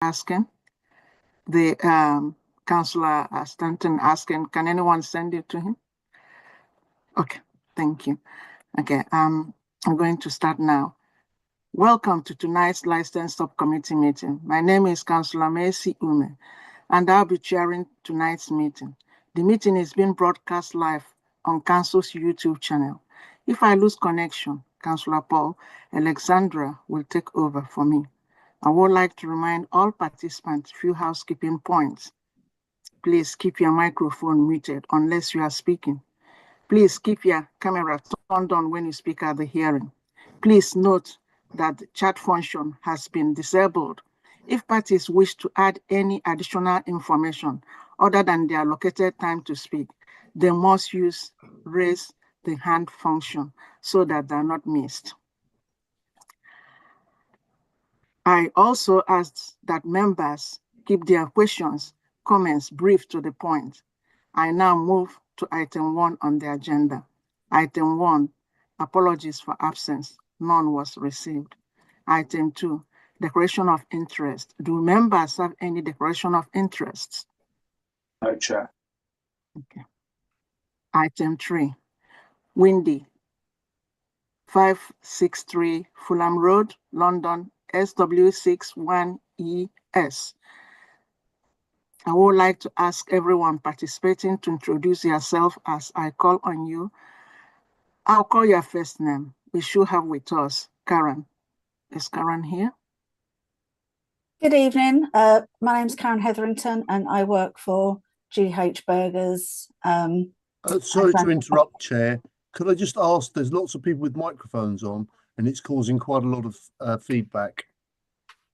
asking, the Councillor Stanton asking, can anyone send it to him? Okay, thank you. Okay, I'm going to start now. Welcome to tonight's License Subcommittee meeting. My name is Councillor Mercy Ume, and I'll be chairing tonight's meeting. The meeting is being broadcast live on Council's YouTube channel. If I lose connection, Councillor Paul Alexandra will take over for me. I would like to remind all participants a few housekeeping points. Please keep your microphone muted unless you are speaking. Please keep your camera turned on when you speak at the hearing. Please note that the chat function has been disabled. If parties wish to add any additional information other than their allocated time to speak, they must use raise the hand function so that they're not missed. I also ask that members keep their questions, comments brief to the point. I now move to item 1 on the agenda. Item 1, apologies for absence. None was received. Item 2, declaration of interest. Do members have any declaration of interest? No, Chair. Okay. Item 3, Windy, 563 Fulham Road, London, SW61ES. I would like to ask everyone participating to introduce yourself as I call on you. I'll call your first name. We should have with us Karen. Is Karen here? Good evening. My name's Karen Hetherington and I work for GH Burgers. Sorry to interrupt, Chair. Could I just ask, there's lots of people with microphones on and it's causing quite a lot of feedback.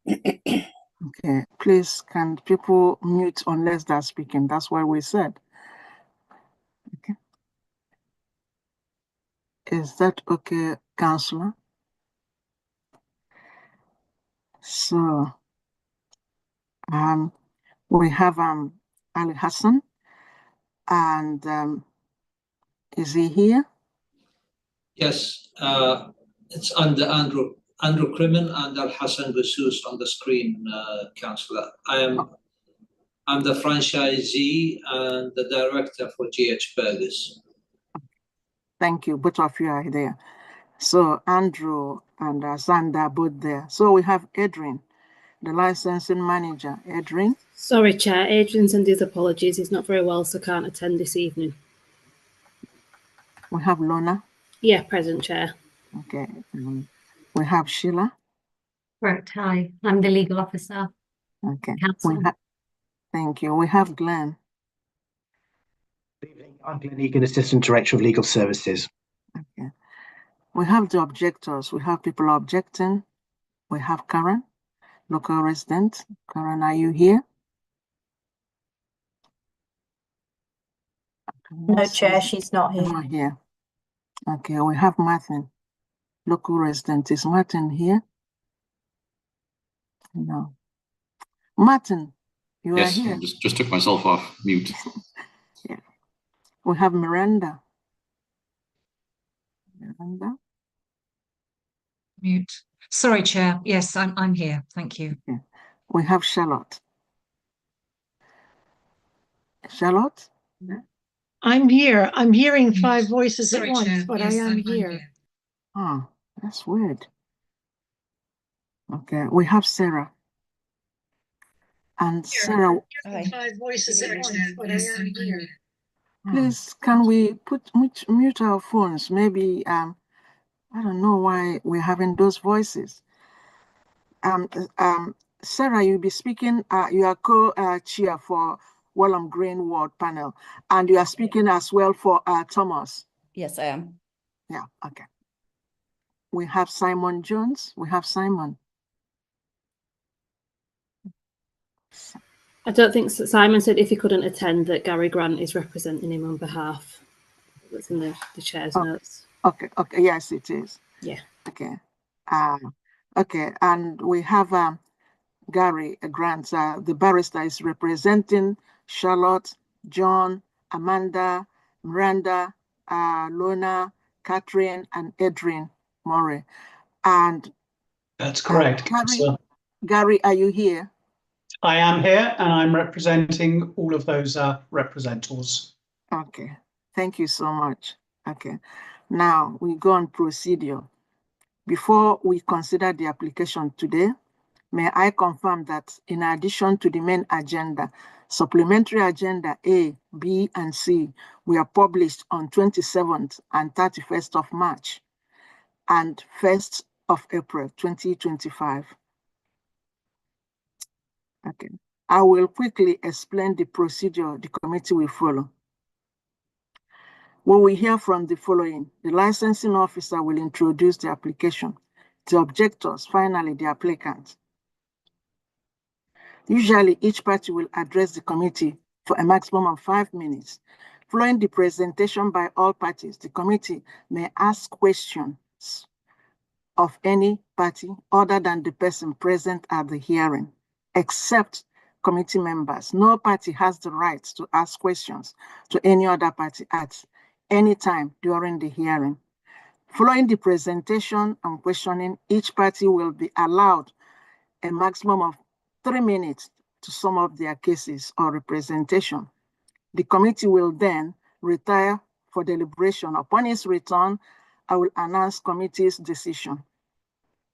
Okay, please, can people mute unless they're speaking? That's what we said. Okay. Is that okay, Councillor? So, we have Ali Hassan, and is he here? Yes, it's under Andrew Crimin and Al Hassan Boussous on the screen, Councillor. I'm the franchisee and the director for GH Burgers. Thank you, both of you are there. So Andrew and Zanda are both there. So we have Adrian, the licensing manager. Adrian? Sorry, Chair. Adrian sends his apologies. He's not very well, so can't attend this evening. We have Lona? Yeah, present, Chair. Okay. We have Sheila? Correct. Hi, I'm the legal officer. Okay. Council. Thank you. We have Glenn. Good evening. I'm Glenn Egan, Assistant Director of Legal Services. Okay. We have the objectors. We have people objecting. We have Karen, local resident. Karen, are you here? No, Chair, she's not here. Not here. Okay, we have Martin, local resident. Is Martin here? No. Martin, you are here. Just took myself off mute. Yeah. We have Miranda. Miranda? Mute. Sorry, Chair. Yes, I'm here. Thank you. Okay. We have Charlotte. Charlotte? Yeah. I'm here. I'm hearing 5 voices Sorry, at once, Chair. but Yes, I am I'm here. Oh, that's weird. Okay, we have Sarah. And Sarah, 5 voices at once, but I am here. please, can we mute our phones? Maybe, I don't know why we're having those voices. Sarah, you'll be speaking, you are co-chair for Fulham Green Ward panel, and you are speaking as well for Thomas. Yes, I am. Yeah, okay. We have Simon Jones. We have Simon. I don't think Simon said if he couldn't attend that Gary Grant is representing him on behalf. That's in the chair's notes. Okay, yes, it is. Yeah. Okay. Okay, and we have Gary Grant, the barrister is representing Charlotte, John, Amanda, Miranda, Lona, Catherine, and Adrian Murray. And that's correct. Gary, are you here? I am here and I'm representing all of those representatives. Okay, thank you so much. Okay, now we go on procedure. Before we consider the application today, may I confirm that in addition to the main agenda, supplementary agenda A, B, and C were published on 27th and 31st of March and 1st of April 2025. Okay, I will quickly explain the procedure the committee will follow. We will hear from the following. The licensing officer will introduce the application, the objectors, finally the applicant. Usually, each party will address the committee for a maximum of 5 minutes. Following the presentation by all parties, the committee may ask questions of any party other than the person present at the hearing, except committee members. No party has the right to ask questions to any other party at any time during the hearing. Following the presentation and questioning, each party will be allowed a maximum of 3 minutes to sum up their cases or representation. The committee will then retire for deliberation. Upon its return, I will announce committee's decision.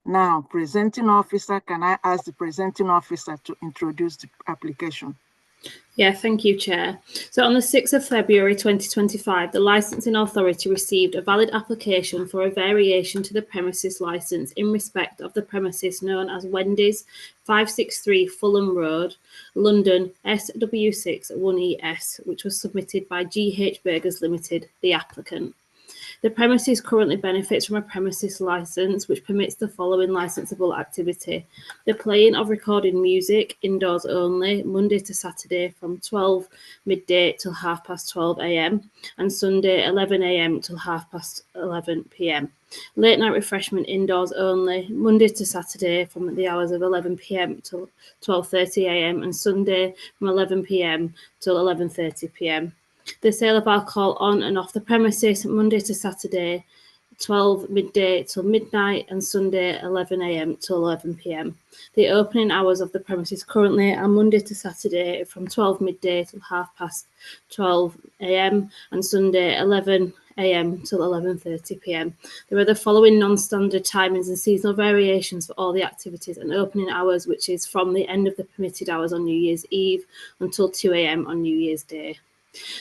Now, presenting officer, can I ask the presenting officer to introduce the application? Yeah, thank you, Chair. So on the 6th of February 2025, the Licensing Authority received a valid application for a variation to the premises licence in respect of the premises known as Wendy's, 563 Fulham Road, London, SW6 1ES, which was submitted by GH Burgers Limited, the applicant. The premises currently benefits from a premises licence which permits the following licensable activity: the playing of recorded music indoors only, Monday to Saturday from 12 midday till 12:30 AM and Sunday 11 AM till 11:30 PM. Late night refreshment indoors only, Monday to Saturday from the hours of 11 PM till 12:30 AM and Sunday from 11 PM till 11:30 PM. The sale of alcohol on and off the premises, Monday to Saturday, 12 midday till midnight, and Sunday 11 AM till 11 PM. The opening hours of the premises currently are Monday to Saturday from 12 midday till 12:30 AM, and Sunday 11 AM till 11:30 PM. There are the following non-standard timings and seasonal variations for all the activities and opening hours, which is from the end of the permitted hours on New Year's Eve until 2 AM on New Year's Day.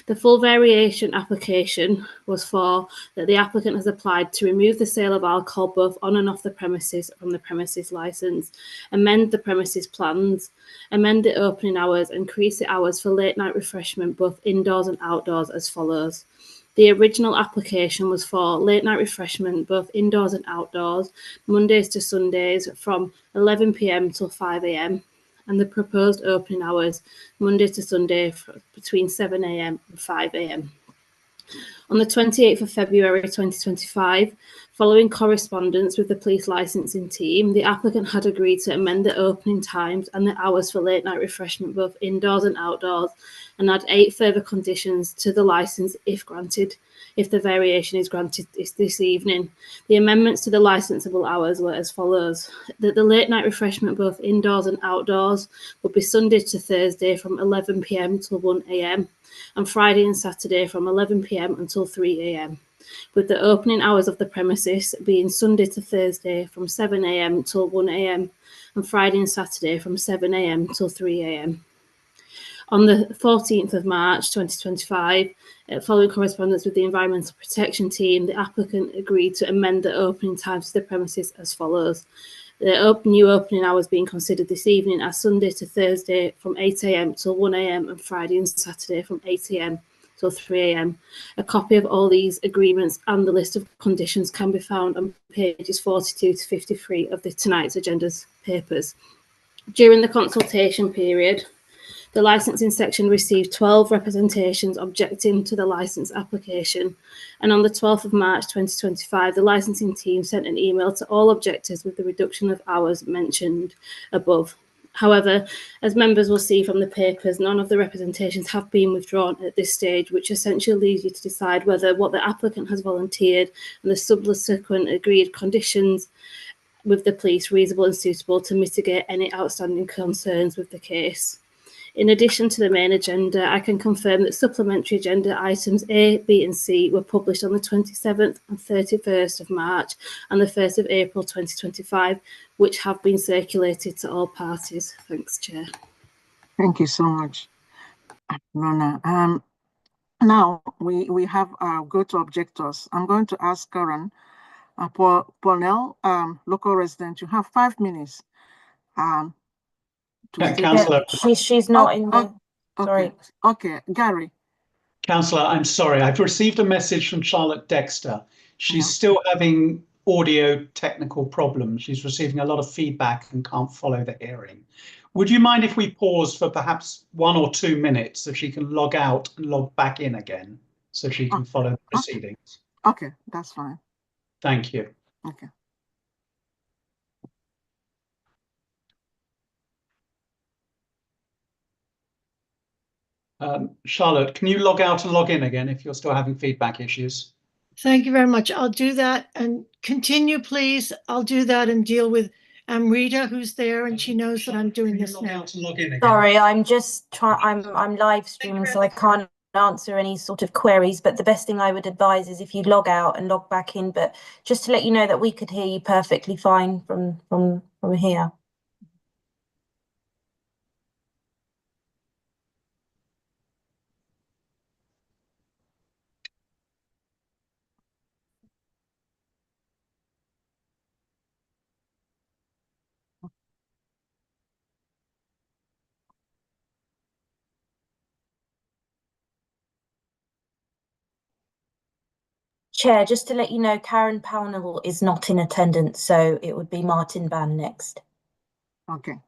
The full variation application was for that the applicant has applied to remove the sale of alcohol both on and off the premises from the premises licence, amend the premises plans, amend the opening hours, increase the hours for late night refreshment both indoors and outdoors as follows. The original application was for late night refreshment both indoors and outdoors, Mondays to Sundays from 11 PM till 5 AM. And the proposed opening hours, Monday to Sunday, between 7 AM and 5 AM. On the 28th of February 2025, following correspondence with the police licensing team, the applicant had agreed to amend the opening times and the hours for late night refreshment, both indoors and outdoors, and add 8 further conditions to the licence if granted. If the variation is granted this evening. The amendments to the licensable hours were as follows: that the late night refreshment both indoors and outdoors would be Sunday to Thursday from 11 PM till 1 AM and Friday and Saturday from 11 PM until 3 AM, with the opening hours of the premises being Sunday to Thursday from 7 AM till 1 AM and Friday and Saturday from 7 AM till 3 AM. On the 14th of March 2025, following correspondence with the Environmental Protection Team, the applicant agreed to amend the opening times to the premises as follows. The new opening hours being considered this evening are Sunday to Thursday from 8 AM till 1 AM and Friday and Saturday from 8 AM till 3 AM. A copy of all these agreements and the list of conditions can be found on pages 42 to 53 of tonight's agenda's papers. During the consultation period, the licensing section received 12 representations objecting to the licence application, and on the 12th of March 2025, the licensing team sent an email to all objectors with the reduction of hours mentioned above. However, as members will see from the papers, none of the representations have been withdrawn at this stage, which essentially leaves you to decide whether what the applicant has volunteered and the subsequent agreed conditions with the police reasonable and suitable to mitigate any outstanding concerns with the case. In addition to the main agenda, I can confirm that supplementary agenda items A, B and C were published on the 27th and 31st of March and the 1st of April 2025, which have been circulated to all parties. Thanks, Chair. Thank you so much, Lorna. Now we have go to objectors. I'm going to ask Karen Pornell, local resident. You have 5 minutes. Councillor, She's not in the. Sorry. Okay, Gary. Councillor, I'm sorry. I've received a message from Charlotte Dexter. She's still having audio technical problems. She's receiving a lot of feedback and can't follow the hearing. Would you mind if we paused for perhaps 1 or 2 minutes so she can log out and log back in again so she can follow the proceedings? Okay, that's fine. Thank you. Okay. Charlotte, can you log out and log in again if you're still having feedback issues? Thank you very much. I'll do that and continue, please. I'll do that and deal with Amrita, who's there, and she knows that I'm doing this now. Sorry, I'm just trying. I'm live streaming, so I can't answer any sort of queries. But the best thing I would advise is if you log out and log back in. But just to let you know that we could hear you perfectly fine from here. Chair, just to let you know, Karen Pownall is not in attendance, so it would be Martin Van next. Okay.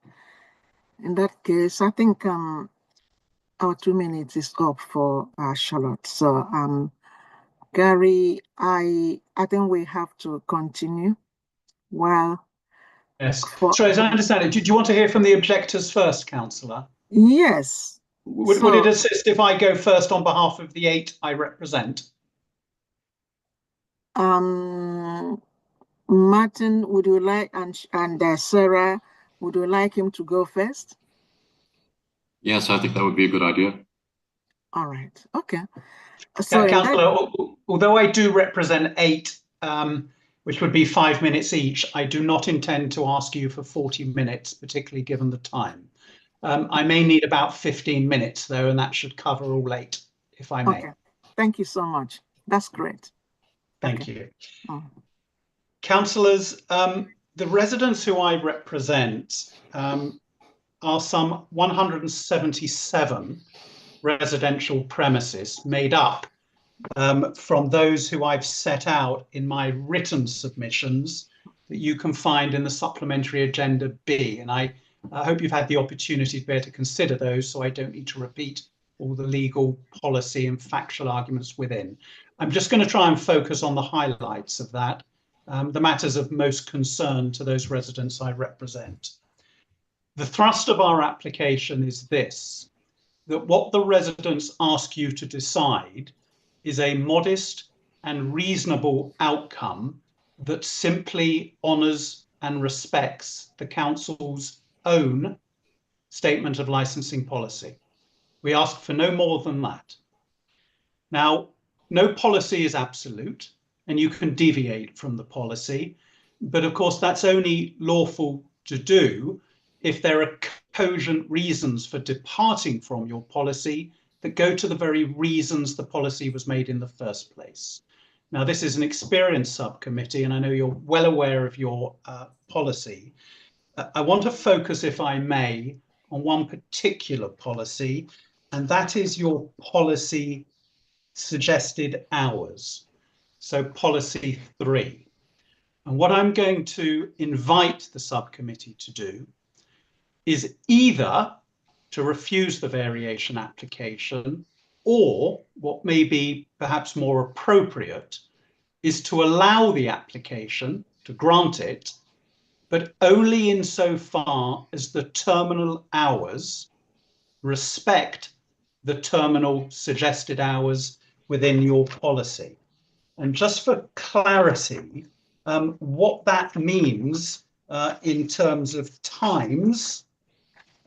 In that case, I think our 2 minutes is up for Charlotte. So Gary, I think we have to continue. Well, yes. So as I understand it, do you want to hear from the objectors first, Councillor? Yes. Would it assist if I go first on behalf of the 8 I represent? Martin, would you like, and Sarah, would you like him to go first? Yes, I think that would be a good idea. All right. Okay. So, Councillor, although I do represent 8, which would be 5 minutes each, I do not intend to ask you for 40 minutes, particularly given the time. I may need about 15 minutes, though, and that should cover all 8, if I may. Okay. Thank you so much. That's great. Thank you. Councillors, the residents who I represent are some 177 residential premises made up from those who I've set out in my written submissions that you can find in the supplementary agenda B. And I hope you've had the opportunity to be able to consider those, so I don't need to repeat all the legal policy and factual arguments within. I'm just going to try and focus on the highlights of that, the matters of most concern to those residents I represent. The thrust of our application is this, that what the residents ask you to decide is a modest and reasonable outcome that simply honours and respects the council's own statement of licensing policy. We ask for no more than that. Now, no policy is absolute, and you can deviate from the policy, but of course that's only lawful to do if there are cogent reasons for departing from your policy that go to the very reasons the policy was made in the first place. Now, this is an experienced subcommittee, and I know you're well aware of your policy. I want to focus, if I may, on one particular policy, and that is your policy suggested hours. So policy 3. And what I'm going to invite the subcommittee to do is either to refuse the variation application, or what may be perhaps more appropriate is to allow the application, to grant it, but only insofar as the terminal hours respect the terminal suggested hours within your policy. And just for clarity, what that means in terms of times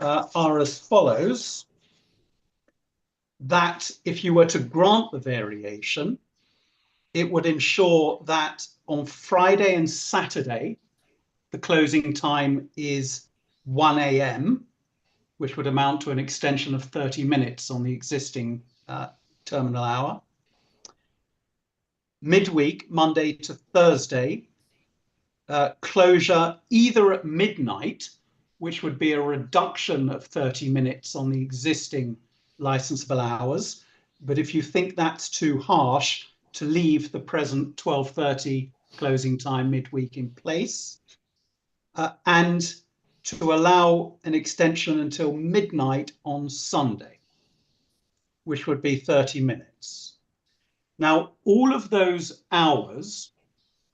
are as follows. That if you were to grant the variation, it would ensure that on Friday and Saturday, the closing time is 1 a.m., which would amount to an extension of 30 minutes on the existing terminal hour. Midweek, Monday to Thursday, closure either at midnight, which would be a reduction of 30 minutes on the existing licensable hours. But if you think that's too harsh, to leave the present 12:30 closing time midweek in place, and to allow an extension until midnight on Sunday, which would be 30 minutes. Now, all of those hours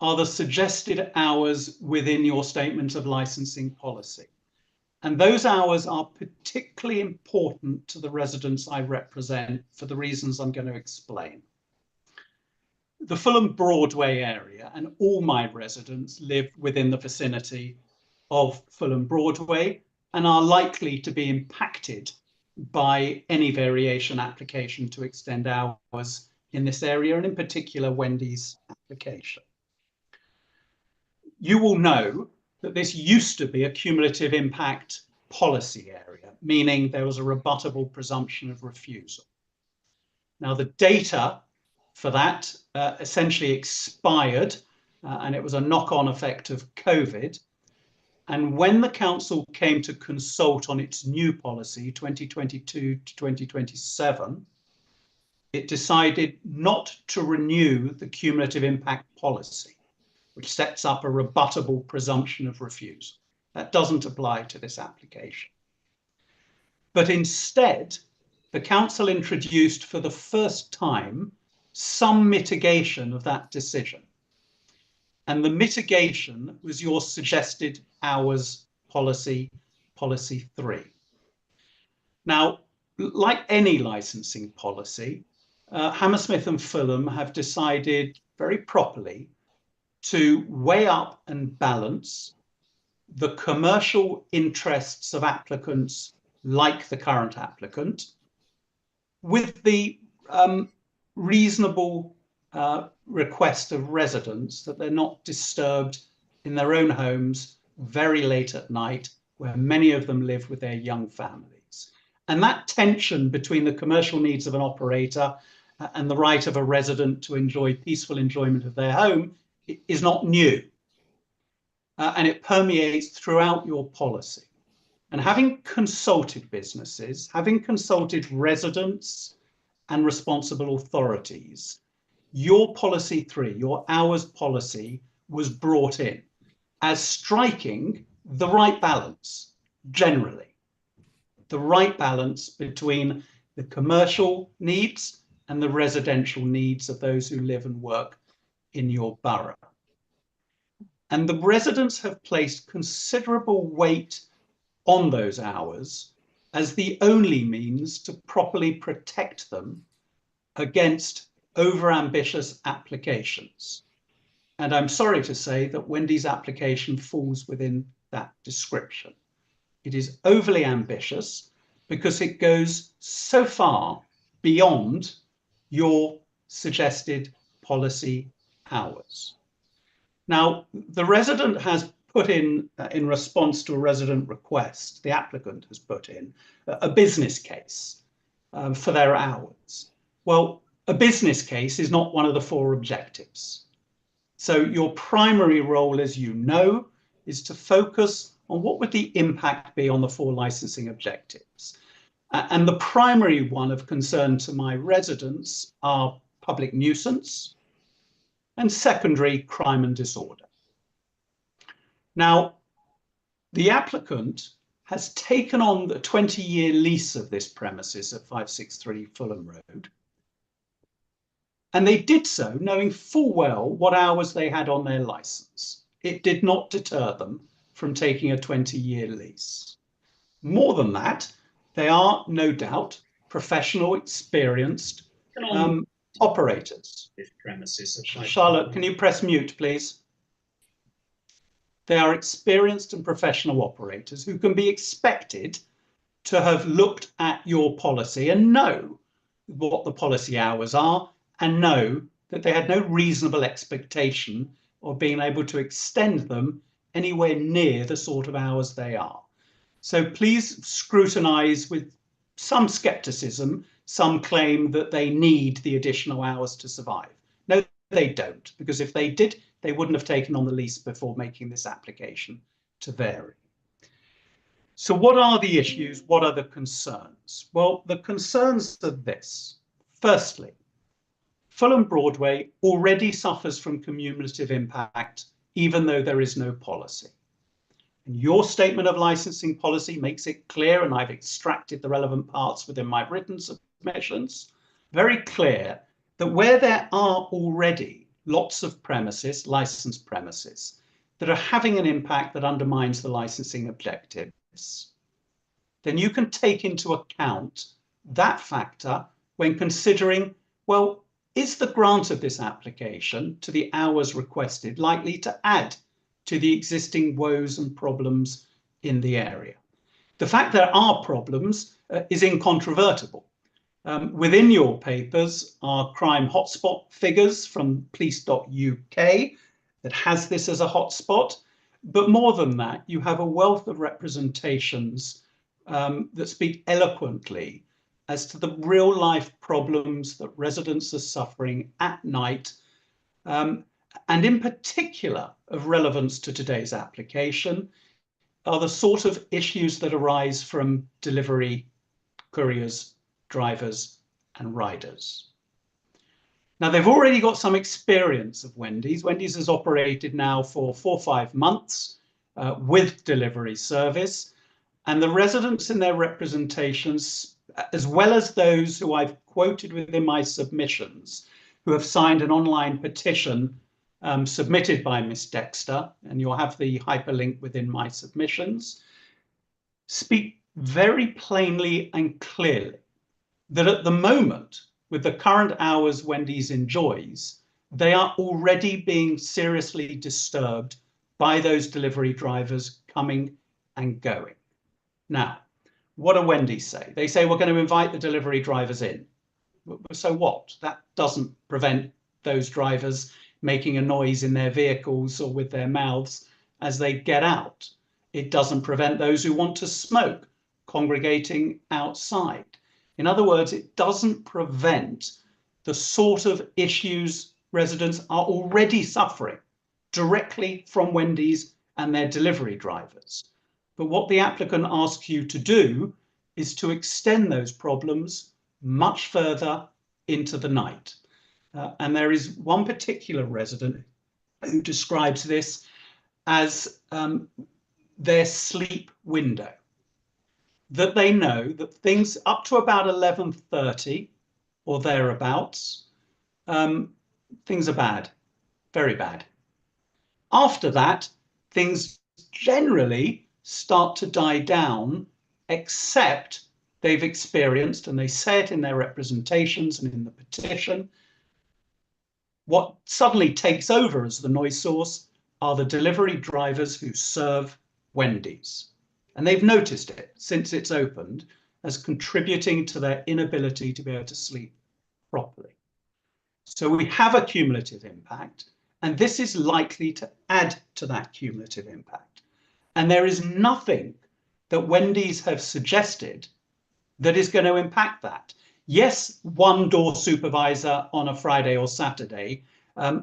are the suggested hours within your statement of licensing policy. And those hours are particularly important to the residents I represent for the reasons I'm going to explain. The Fulham Broadway area, and all my residents live within the vicinity of Fulham Broadway and are likely to be impacted by any variation application to extend hours in this area, and in particular Wendy's application. You will know that this used to be a cumulative impact policy area, meaning there was a rebuttable presumption of refusal. Now, the data for that essentially expired, and it was a knock-on effect of COVID. And when the council came to consult on its new policy, 2022 to 2027, it decided not to renew the cumulative impact policy, which sets up a rebuttable presumption of refusal. That doesn't apply to this application. But instead, the council introduced for the first time some mitigation of that decision. And the mitigation was your suggested hours policy, policy 3. Now, like any licensing policy, Hammersmith and Fulham have decided very properly to weigh up and balance the commercial interests of applicants like the current applicant with the reasonable request of residents that they're not disturbed in their own homes very late at night, where many of them live with their young families. And that tension between the commercial needs of an operator and the right of a resident to enjoy peaceful enjoyment of their home is not new. And it permeates throughout your policy. And having consulted businesses, having consulted residents and responsible authorities, your policy 3, your hours policy, was brought in as striking the right balance, generally. The right balance between the commercial needs and the residential needs of those who live and work in your borough. And the residents have placed considerable weight on those hours as the only means to properly protect them against overambitious applications. And I'm sorry to say that Wendy's application falls within that description. It is overly ambitious because it goes so far beyond your suggested policy hours. Now, the resident has put in response to a resident request, the applicant has put in a business case for their hours. Well, a business case is not one of the 4 objectives. So your primary role, as you know, is to focus on what would the impact be on the 4 licensing objectives. And the primary one of concern to my residents are public nuisance and secondary crime and disorder. Now, the applicant has taken on the 20-year lease of this premises at 563 Fulham Road. And they did so knowing full well what hours they had on their license. It did not deter them from taking a 20-year lease. More than that, they are no doubt professional, experienced operators. This premises. Charlotte, can you press mute, please? They are experienced and professional operators who can be expected to have looked at your policy and know what the policy hours are and know that they had no reasonable expectation of being able to extend them anywhere near the sort of hours they are. So please scrutinise with some scepticism some claim that they need the additional hours to survive. No, they don't, because if they did, they wouldn't have taken on the lease before making this application to vary. So what are the issues? What are the concerns? Well, the concerns are this. Firstly, Fulham Broadway already suffers from cumulative impact, even though there is no policy. And your statement of licensing policy makes it clear, and I've extracted the relevant parts within my written submissions, very clear that where there are already lots of premises, licensed premises, that are having an impact that undermines the licensing objectives, then you can take into account that factor when considering, well, is the grant of this application to the hours requested likely to add to the existing woes and problems in the area? The fact there are problems is incontrovertible. Within your papers are crime hotspot figures from police.uk that has this as a hotspot. But more than that, you have a wealth of representations that speak eloquently as to the real life problems that residents are suffering at night, and in particular of relevance to today's application are the sort of issues that arise from delivery couriers, drivers and riders. Now, they've already got some experience of Wendy's. Wendy's has operated now for 4 or 5 months with delivery service, and the residents in their representations, as well as those who I've quoted within my submissions, who have signed an online petition submitted by Miss Dexter, and you'll have the hyperlink within my submissions, speak very plainly and clearly that at the moment, with the current hours Wendy's enjoys, they are already being seriously disturbed by those delivery drivers coming and going. Now, what do Wendy's say? They say, we're going to invite the delivery drivers in. So what? That doesn't prevent those drivers making a noise in their vehicles or with their mouths as they get out. It doesn't prevent those who want to smoke congregating outside. In other words, it doesn't prevent the sort of issues residents are already suffering directly from Wendy's and their delivery drivers. But what the applicant asks you to do is to extend those problems much further into the night. And there is one particular resident who describes this as their sleep window. That they know that things up to about 11:30 or thereabouts, things are bad, very bad. After that, things generally start to die down, except they've experienced, and they say it in their representations and in the petition, what suddenly takes over as the noise source are the delivery drivers who serve Wendy's. And they've noticed it since it's opened as contributing to their inability to be able to sleep properly. So we have a cumulative impact, and this is likely to add to that cumulative impact. And there is nothing that Wendy's have suggested that is going to impact that. Yes, one door supervisor on a Friday or Saturday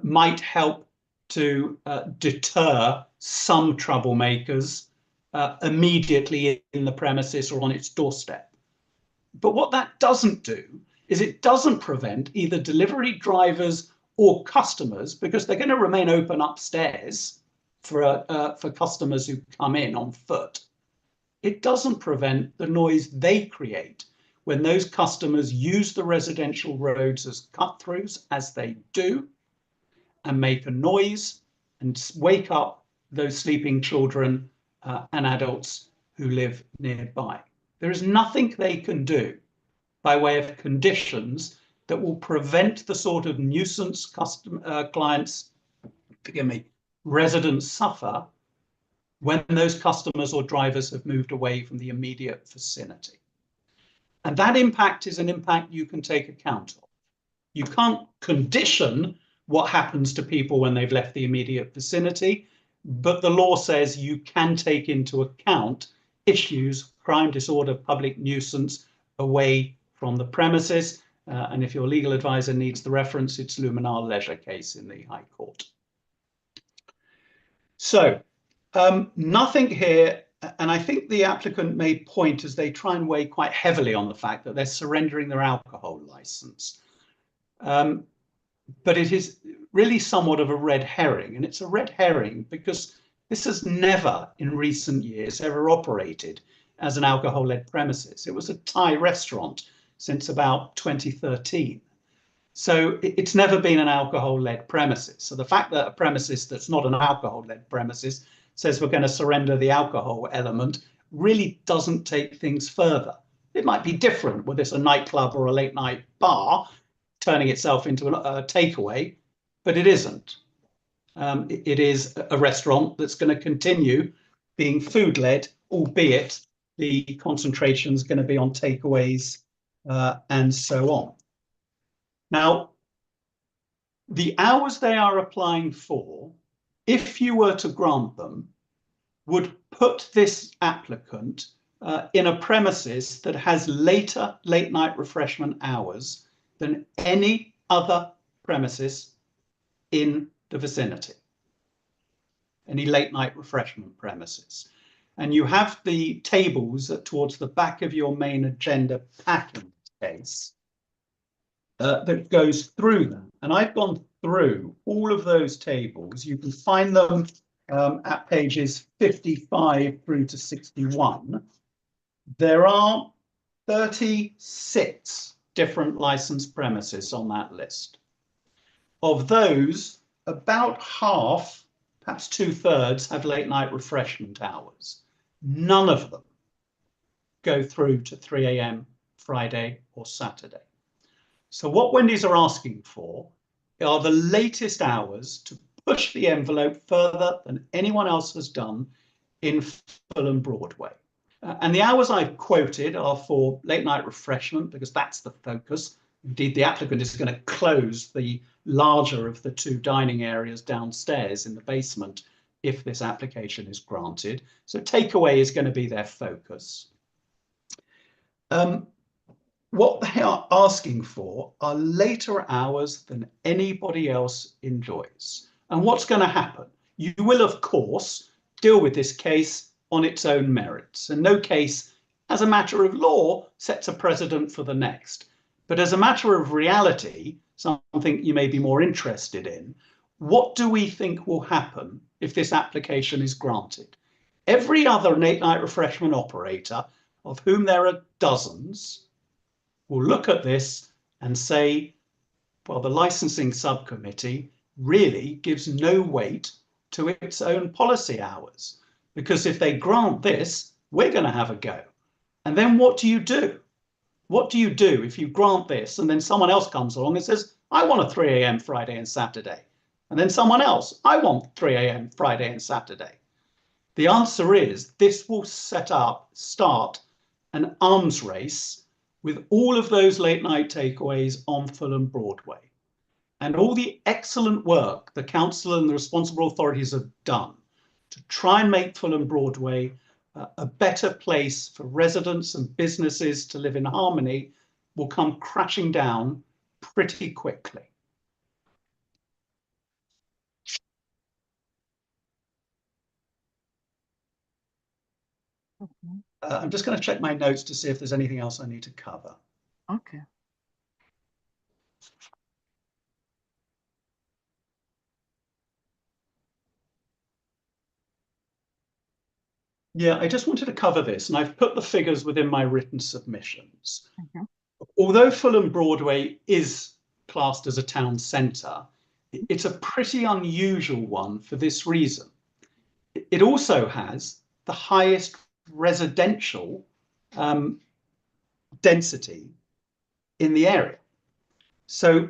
might help to deter some troublemakers immediately in the premises or on its doorstep. But what that doesn't do is it doesn't prevent either delivery drivers or customers, because they're going to remain open upstairs for customers who come in on foot. It doesn't prevent the noise they create when those customers use the residential roads as cut-throughs, as they do, and make a noise and wake up those sleeping children and adults who live nearby. There is nothing they can do by way of conditions that will prevent the sort of nuisance residents suffer when those customers or drivers have moved away from the immediate vicinity. And that impact is an impact you can take account of. You can't condition what happens to people when they've left the immediate vicinity, but the law says you can take into account issues, crime, disorder, public nuisance away from the premises. And if your legal advisor needs the reference, it's Luminar Leisure case in the High Court. So nothing here, and I think the applicant made point as they try and weigh quite heavily on the fact that they're surrendering their alcohol license. But it is really somewhat of a red herring, and it's a red herring because this has never in recent years ever operated as an alcohol-led premises. It was a Thai restaurant since about 2013. So it's never been an alcohol-led premises. So the fact that a premises that's not an alcohol-led premises says we're going to surrender the alcohol element really doesn't take things further. It might be different whether it's a nightclub or a late night bar turning itself into a takeaway, but it isn't. It is a restaurant that's going to continue being food-led, albeit the concentration is going to be on takeaways and so on. Now, the hours they are applying for, if you were to grant them, would put this applicant in a premises that has later late night refreshment hours than any other premises in the vicinity, any late night refreshment premises. And you have the tables towards the back of your main agenda packing case that goes through them. And I've gone through all of those tables. You can find them at pages 55 through to 61. There are 36 different licensed premises on that list. Of those, about half, perhaps 2/3, have late night refreshment hours. None of them go through to 3 a.m. Friday or Saturday. So what Wendy's are asking for are the latest hours to push the envelope further than anyone else has done in Fulham Broadway. And the hours I've quoted are for late night refreshment, because that's the focus. Indeed, the applicant is going to close the larger of the two dining areas downstairs in the basement if this application is granted. So takeaway is going to be their focus. What they are asking for are later hours than anybody else enjoys. And what's going to happen? You will, of course, deal with this case on its own merits. And no case, as a matter of law, sets a precedent for the next. But as a matter of reality, something you may be more interested in, what do we think will happen if this application is granted? Every other late night refreshment operator, of whom there are dozens, will look at this and say, well, the licensing subcommittee really gives no weight to its own policy hours, because if they grant this, we're going to have a go. And then what do you do? What do you do if you grant this and then someone else comes along and says, I want a 3 a.m. Friday and Saturday. And then someone else, I want 3 a.m. Friday and Saturday. The answer is this will start an arms race with all of those late night takeaways on Fulham Broadway. And all the excellent work the council and the responsible authorities have done to try and make Fulham Broadway a better place for residents and businesses to live in harmony will come crashing down pretty quickly. I'm just going to check my notes to see if there's anything else I need to cover. Okay. Yeah, I just wanted to cover this, and I've put the figures within my written submissions. Although Fulham Broadway is classed as a town centre, it's a pretty unusual one for this reason. It also has the highest residential density in the area. So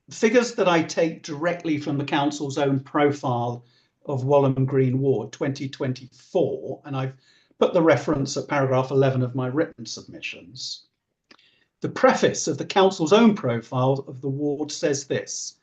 figures that I take directly from the council's own profile of Walham Green Ward 2024, and I've put the reference at paragraph 11 of my written submissions. The preface of the council's own profile of the ward says this: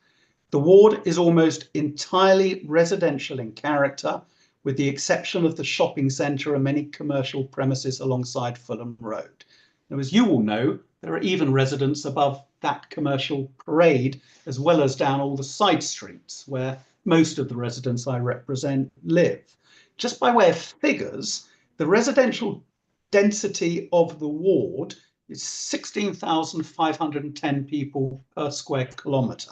the ward is almost entirely residential in character, with the exception of the shopping centre and many commercial premises alongside Fulham Road. Now, as you will know, there are even residents above that commercial parade, as well as down all the side streets where most of the residents I represent live. Just by way of figures, the residential density of the ward is 16,510 people per square kilometre.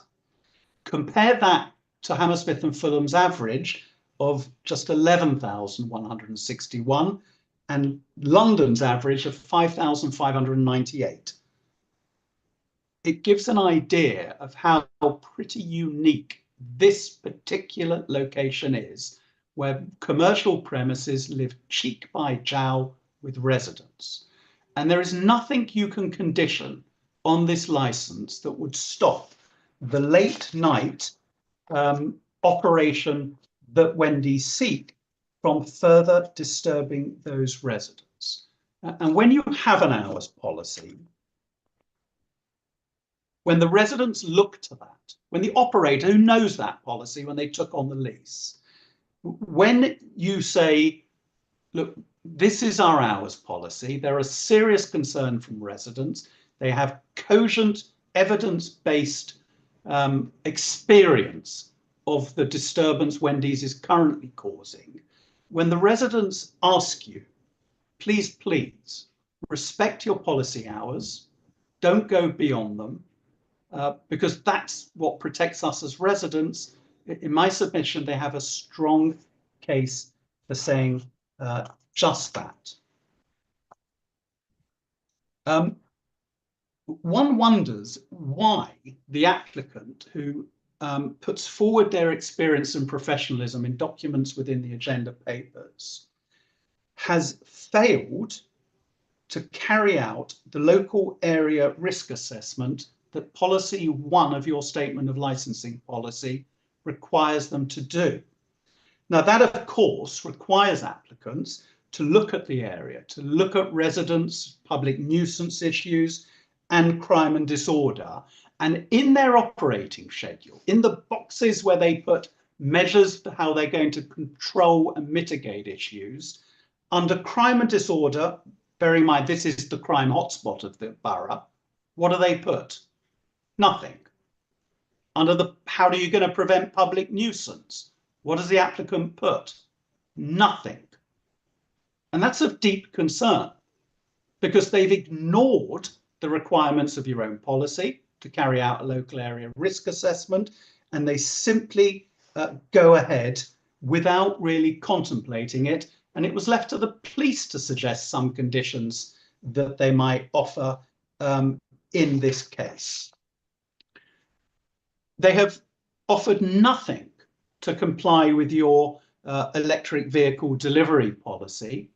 Compare that to Hammersmith and Fulham's average of just 11,161 and London's average of 5,598. It gives an idea of how pretty unique this particular location is, where commercial premises live cheek by jowl with residents. And there is nothing you can condition on this license that would stop the late night operation that Wendy's seek from further disturbing those residents. And when you have an hours policy, when the residents look to that, when the operator who knows that policy when they took on the lease, when you say, look, this is our hours policy, there are serious concern from residents, they have cogent, evidence-based experience of the disturbance Wendy's is currently causing. When the residents ask you, please, respect your policy hours, don't go beyond them, because that's what protects us as residents. In my submission, they have a strong case for saying just that. One wonders why the applicant who puts forward their experience and professionalism in documents within the agenda papers has failed to carry out the local area risk assessment that policy 1 of your statement of licensing policy requires them to do. Now, that of course requires applicants to look at the area, to look at residents, public nuisance issues, and crime and disorder. And in their operating schedule, in the boxes where they put measures for how they're going to control and mitigate issues, under crime and disorder, bear in mind this is the crime hotspot of the borough, what do they put? Nothing. Under the how are you going to prevent public nuisance? What does the applicant put? Nothing. And that's of deep concern, because they've ignored the requirements of your own policy to carry out a local area risk assessment, and they simply go ahead without really contemplating it. And it was left to the police to suggest some conditions that they might offer in this case. They have offered nothing to comply with your electric vehicle delivery policy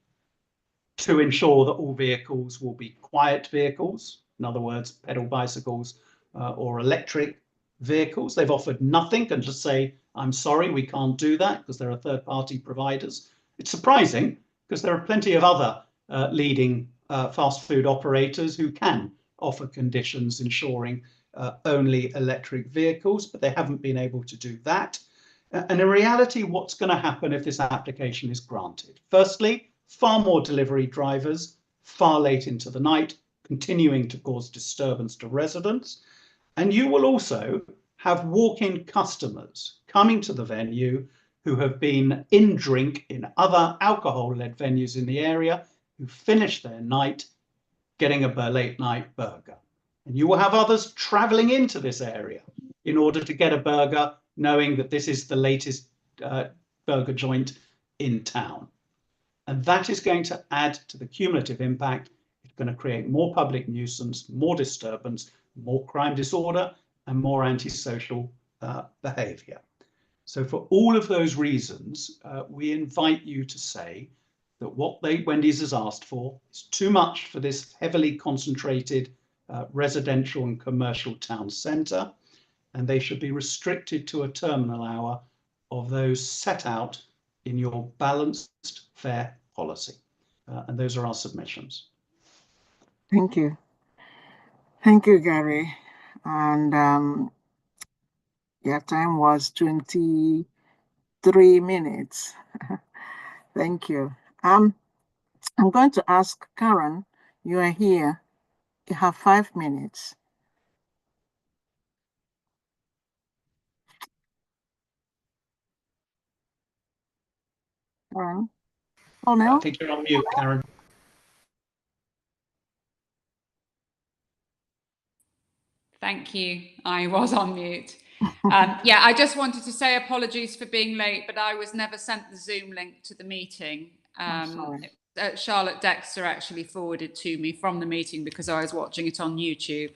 to ensure that all vehicles will be quiet vehicles, in other words, pedal bicycles or electric vehicles. They've offered nothing and just say, I'm sorry, we can't do that because there are third-party providers. It's surprising because there are plenty of other leading fast food operators who can offer conditions ensuring only electric vehicles, but they haven't been able to do that. And in reality, what's going to happen if this application is granted? Firstly, far more delivery drivers, far late into the night, continuing to cause disturbance to residents. And you will also have walk-in customers coming to the venue who have been in drink in other alcohol-led venues in the area, who finish their night getting a late night burger. And you will have others traveling into this area in order to get a burger, knowing that this is the latest burger joint in town. And that is going to add to the cumulative impact. It's going to create more public nuisance, more disturbance, more crime disorder, and more antisocial behaviour. So for all of those reasons, we invite you to say that what Wendy's has asked for is too much for this heavily concentrated residential and commercial town centre, and they should be restricted to a terminal hour of those set out in your balanced fare policy. And those are our submissions. Thank you. Thank you, Gary. And your time was 23 minutes. Thank you. I'm going to ask Karen, you are here. You have 5 minutes. Karen? Oh, no? I think you're on mute, Karen. Thank you. I was on mute. Yeah, I just wanted to say apologies for being late, but I was never sent the Zoom link to the meeting. I'm sorry. Charlotte Dexter actually forwarded to me from the meeting because I was watching it on YouTube.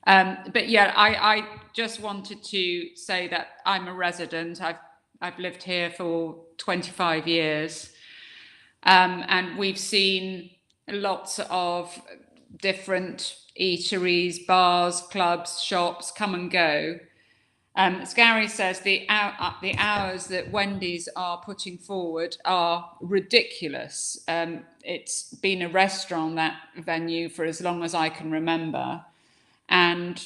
But yeah, I just wanted to say that I'm a resident. I've lived here for 25 years, and we've seen lots of different eateries, bars, clubs, shops come and go. As Gary says, the hours that Wendy's are putting forward are ridiculous. It's been a restaurant, that venue, for as long as I can remember. And,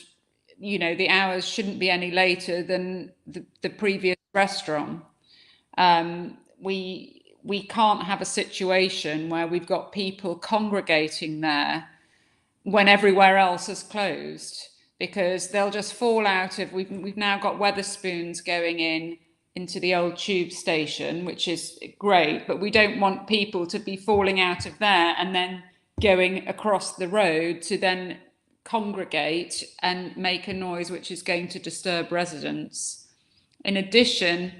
you know, the hours shouldn't be any later than the previous restaurant. We can't have a situation where we've got people congregating there when everywhere else has closed, because they'll just fall out of, we've now got Wetherspoons going into the old tube station, which is great, but we don't want people to be falling out of there and then going across the road to then congregate and make a noise which is going to disturb residents. In addition,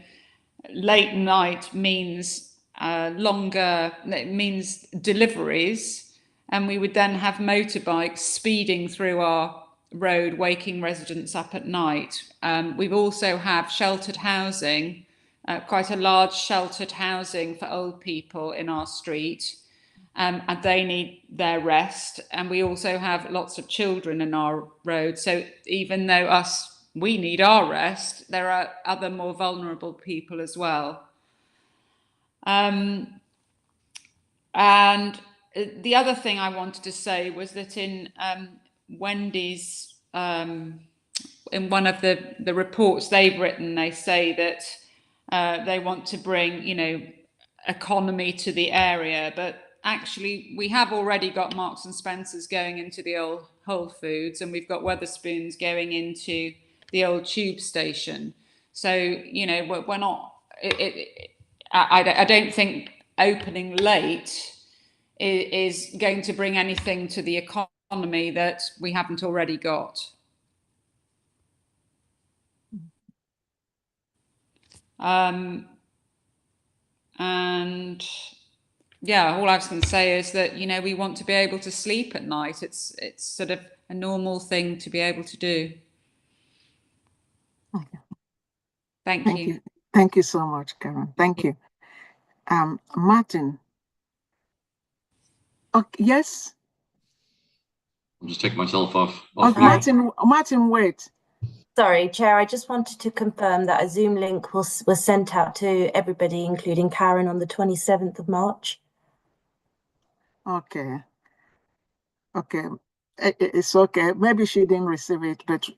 late night means it means deliveries, and we would then have motorbikes speeding through our road, waking residents up at night. We also have sheltered housing, quite a large sheltered housing for old people in our street, and they need their rest. And we also have lots of children in our road. So even though we need our rest, there are other more vulnerable people as well. And the other thing I wanted to say was that in Wendy's, in one of the reports they've written, they say that they want to bring, you know, economy to the area, but actually we have already got Marks and Spencer's going into the old Whole Foods, and we've got Wetherspoons going into the old tube station. So, you know, we're not, I don't think opening late is going to bring anything to the economy that we haven't already got. And yeah, all I was going to say is that, you know, we want to be able to sleep at night. It's sort of a normal thing to be able to do. Okay. Thank you. Thank you so much, Karen. Thank you. Martin. Okay, yes. I'll just take myself off. Okay, Martin, wait. Sorry, Chair, I just wanted to confirm that a Zoom link was sent out to everybody, including Karen, on the 27th of March. Okay. Okay. It's okay. Maybe she didn't receive it, but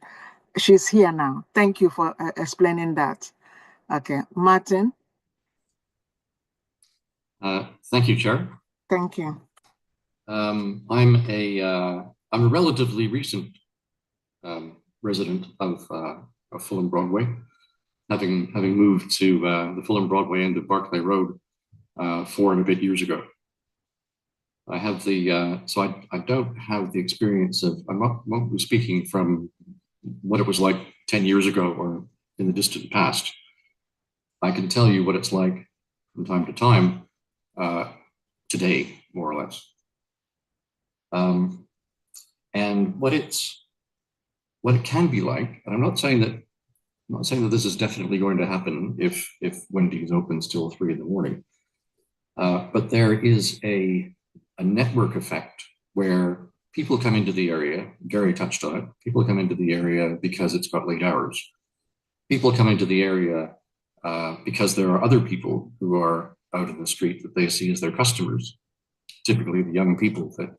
she's here now. Thank you for explaining that. Okay. Martin. Thank you, Chair. Thank you. I'm a relatively recent resident of Fulham Broadway, having moved to the Fulham Broadway end of Barclay Road 4 and a bit years ago. I have so I don't have the experience of, I won't be speaking from what it was like 10 years ago or in the distant past. I can tell you what it's like from time to time today, more or less. And what it can be like, and I'm not saying that this is definitely going to happen if Wendy's opens till 3 in the morning, but there is a network effect where people come into the area. Gary touched on it. People come into the area because it's got late hours. People come into the area because there are other people who are out in the street that they see as their customers, typically the young people that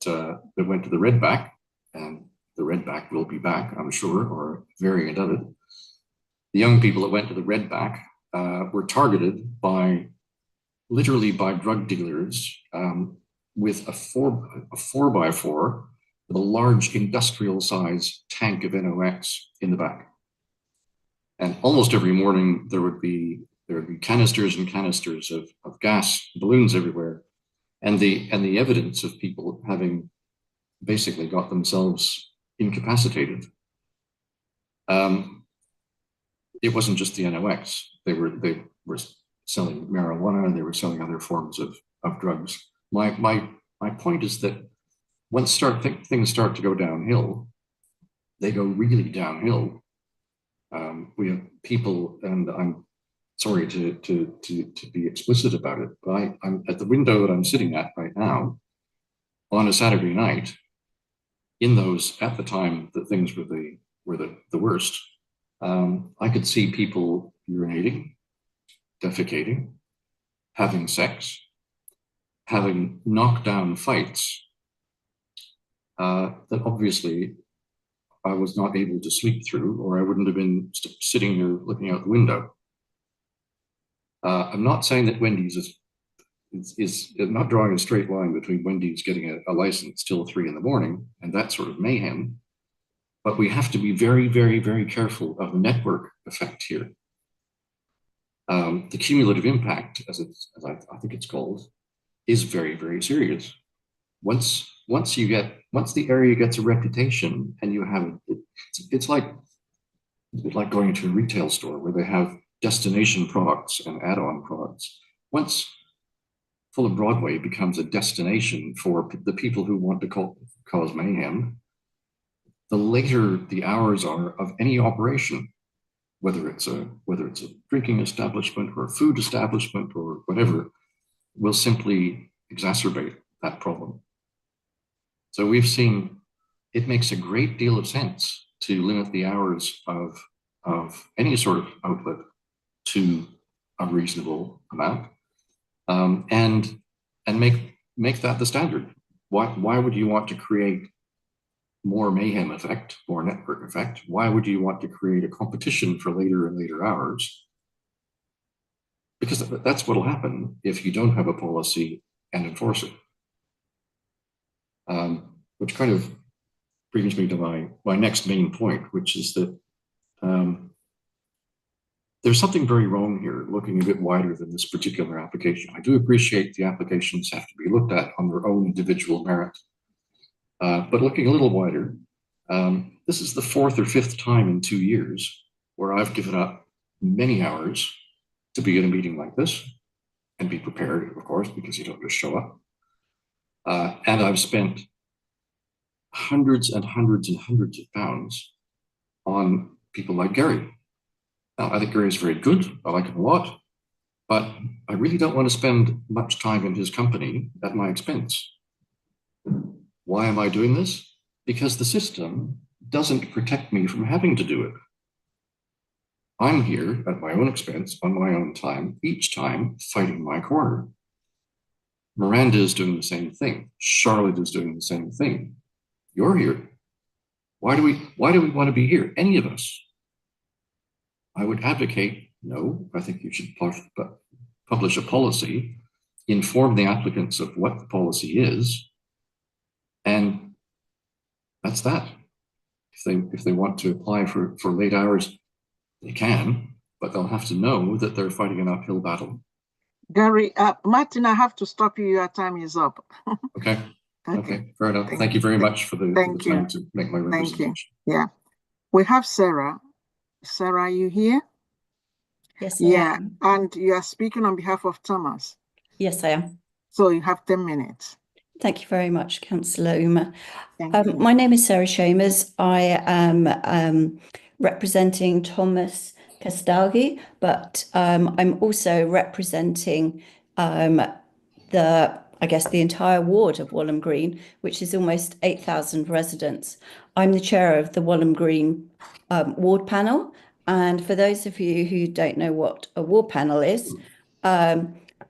went to the Redback, and the Redback will be back, I'm sure, or a variant of it. The young people that went to the Redback were targeted literally by drug dealers with a 4x4 with a large industrial size tank of NOx in the back. And almost every morning there would be canisters and canisters of gas, balloons everywhere. And the evidence of people having basically got themselves incapacitated. It wasn't just the NOx. They were selling marijuana, they were selling other forms of drugs. My point is that once things start to go downhill, they go really downhill. We have people, and I'm sorry to be explicit about it, but I'm at the window that I'm sitting at right now on a Saturday night, in those, at the time that things were the worst, I could see people urinating, defecating, having sex, having knockdown fights that obviously I was not able to sleep through, or I wouldn't have been sitting here looking out the window. I'm not saying that Wendy's is not drawing a straight line between Wendy's getting a license till 3 in the morning and that sort of mayhem, but we have to be very, very, very careful of the network effect here. The cumulative impact, as I think it's called, is very, very serious. Once the area gets a reputation, and you have it's like going to a retail store where they have destination products and add-on products. Once Fulham Broadway becomes a destination for the people who want to cause mayhem, the later the hours are of any operation, whether it's a drinking establishment or a food establishment or whatever, will simply exacerbate that problem. So we've seen it makes a great deal of sense to limit the hours of any sort of outlet to a reasonable amount, and make that the standard. Why would you want to create more mayhem effect, more network effect? Why would you want to create a competition for later and later hours? Because that's what will happen if you don't have a policy and enforce it. Which kind of brings me to my next main point, which is that there's something very wrong here, looking a bit wider than this particular application. I do appreciate the applications have to be looked at on their own individual merit. But looking a little wider, this is the 4th or 5th time in 2 years where I've given up many hours to be in a meeting like this and be prepared, of course, because you don't just show up. And I've spent hundreds and hundreds and hundreds of pounds on people like Gary. Now, I think Gary is very good. I like him a lot, but I really don't want to spend much time in his company at my expense. Why am I doing this? Because the system doesn't protect me from having to do it. I'm here at my own expense, on my own time, each time fighting my corner. Miranda is doing the same thing. Charlotte is doing the same thing. You're here. Why do we want to be here? Any of us? I would advocate, no, I think you should publish a policy, inform the applicants of what the policy is, and that's that. If they want to apply for late hours, they can, but they'll have to know that they're fighting an uphill battle. Gary, Martin, I have to stop you. Your time is up. Okay. Okay, fair enough. Thank you very much for the time to make my representation. Thank you. Yeah. We have Sarah. Sarah, are you here? Yes, I am. And you are speaking on behalf of Thomas. Yes, I am. So you have 10 minutes. Thank you very much, Councillor Uma. My name is Sarah Shamers. I am representing Thomas Castalgi, but I'm also representing the entire ward of Walham Green, which is almost 8,000 residents. I'm the chair of the Walham Green ward panel, And for those of you who don't know what a ward panel is,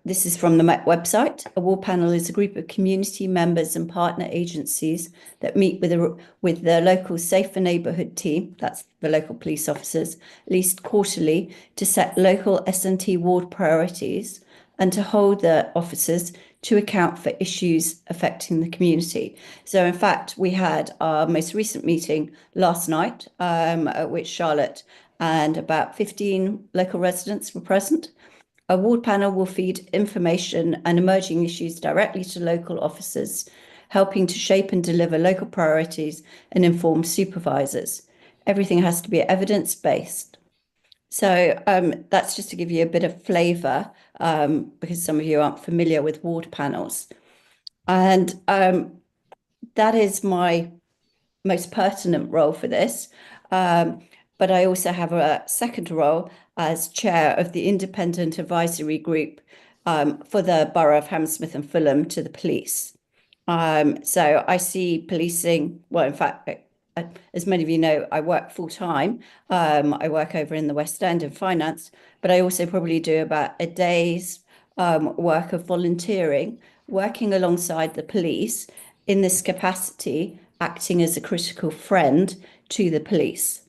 this is from the Met website. A ward panel is a group of community members and partner agencies that meet with the local safer neighbourhood team, that's the local police officers, at least quarterly, to set local S&T ward priorities and to hold the officers to account for issues affecting the community. So in fact, we had our most recent meeting last night, at which Charlotte and about 15 local residents were present. A ward panel will feed information and emerging issues directly to local officers, helping to shape and deliver local priorities and inform supervisors. Everything has to be evidence-based. So that's just to give you a bit of flavour, because some of you aren't familiar with ward panels. And that is my most pertinent role for this. But I also have a second role as chair of the independent advisory group for the borough of Hammersmith and Fulham to the police. So I see policing, well, in fact, as many of you know, I work full time. I work over in the West End in finance, but I also probably do about a day's work of volunteering, working alongside the police in this capacity, acting as a critical friend to the police.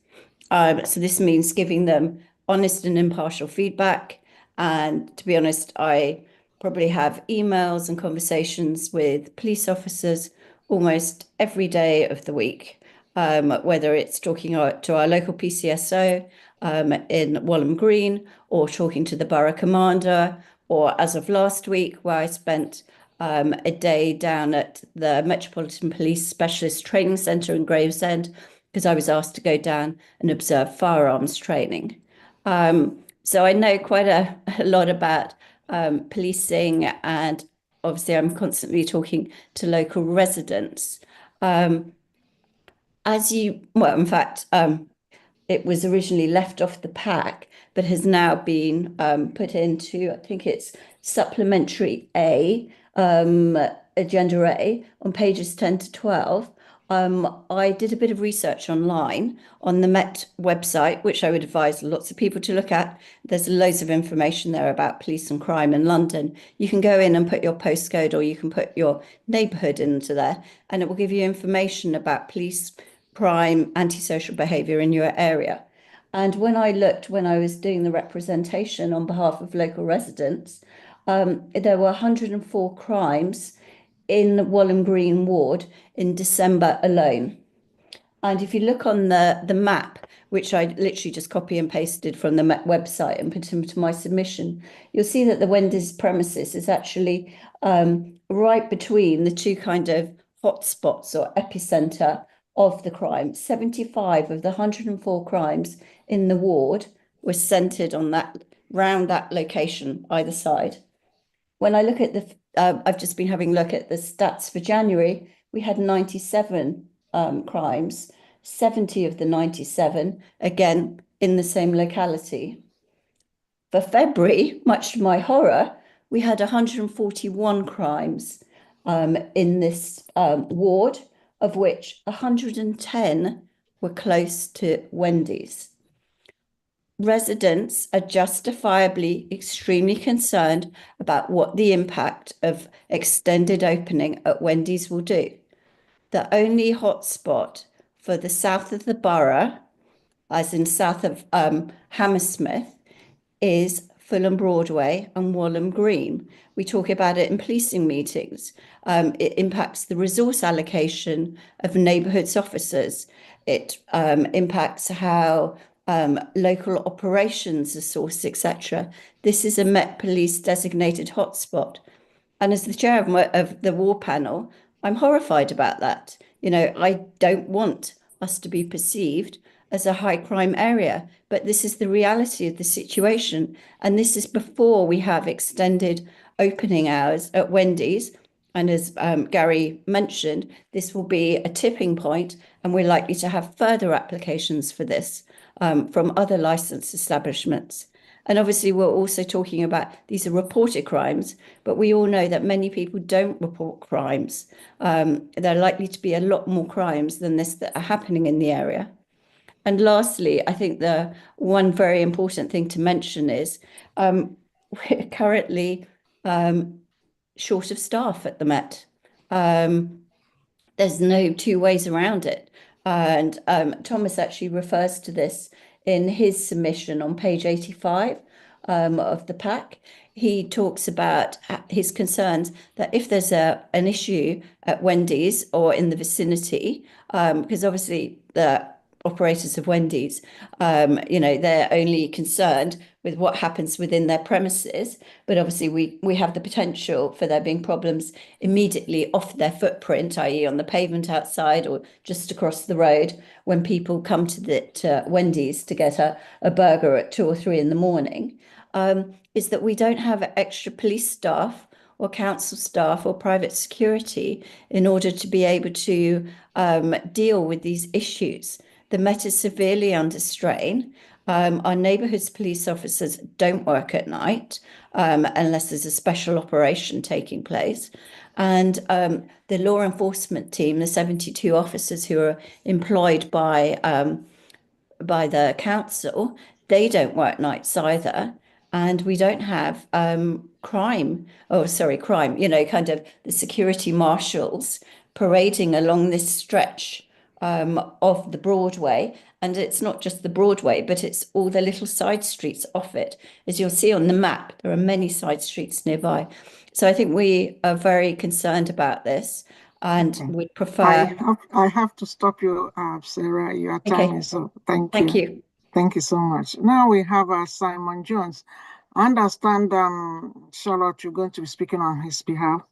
So this means giving them honest and impartial feedback. And to be honest, I probably have emails and conversations with police officers almost every day of the week, whether it's talking to our local PCSO in Walham Green, or talking to the borough commander, or as of last week, where I spent a day down at the Metropolitan Police Specialist Training Centre in Gravesend, because I was asked to go down and observe firearms training. So I know quite a lot about policing, and obviously I'm constantly talking to local residents. In fact, it was originally left off the pack, but has now been put into, I think it's supplementary A, agenda A, on pages 10 to 12. I did a bit of research online on the Met website, which I would advise lots of people to look at. There's loads of information there about police and crime in London. You can go in and put your postcode, or you can put your neighbourhood into there, and it will give you information about police, crime, antisocial behaviour in your area. And when I was doing the representation on behalf of local residents, there were 104 crimes in Walham Green ward in December alone. And if you look on the map, which I literally just copy and pasted from the Met website and put into my submission, you'll see that the Wendy's premises is actually right between the two kind of hotspots or epicenter of the crime. 75 of the 104 crimes in the ward were centered on round that location either side. When I look at I've just been having a look at the stats for January. We had 97 crimes, 70 of the 97, again, in the same locality. For February, much to my horror, we had 141 crimes in this ward, of which 110 were close to Wendy's. Residents are justifiably extremely concerned about what the impact of extended opening at Wendy's will do. The only hotspot for the south of the borough, as in south of Hammersmith, is Fulham Broadway and Walham Green. We talk about it in policing meetings. It impacts the resource allocation of neighbourhoods officers. It impacts how local operations are sourced, etc. This is a Met Police designated hotspot. And as the chair of the war panel, I'm horrified about that. You know, I don't want us to be perceived as a high crime area, but this is the reality of the situation. And this is before we have extended opening hours at Wendy's. And as Gary mentioned, this will be a tipping point, and we're likely to have further applications for this from other licensed establishments. And obviously, we're also talking about these are reported crimes, but we all know that many people don't report crimes. There are likely to be a lot more crimes than this that are happening in the area. And lastly, I think the one very important thing to mention is we're currently short of staff at the Met. There's no two ways around it. And Thomas actually refers to this in his submission on page 85 of the pack. He talks about his concerns that if there's an issue at Wendy's or in the vicinity, because obviously the operators of Wendy's, they're only concerned with what happens within their premises, but obviously we have the potential for there being problems immediately off their footprint, i.e. on the pavement outside or just across the road when people come to Wendy's to get a burger at 2 or 3 in the morning, is that we don't have extra police staff or council staff or private security in order to be able to deal with these issues. The Met is severely under strain. Our neighbourhoods police officers don't work at night unless there's a special operation taking place. And the law enforcement team, the 72 officers who are employed by the council, they don't work nights either. And we don't have crime, kind of the security marshals parading along this stretch of the Broadway. And it's not just the Broadway, but it's all the little side streets off it. As you'll see on the map, there are many side streets nearby. So I think we are very concerned about this, and we prefer... I have to stop you, Sarah. Your time is up. Thank you. Thank you so much. Now we have Simon Jones. I understand, Charlotte, you're going to be speaking on his behalf.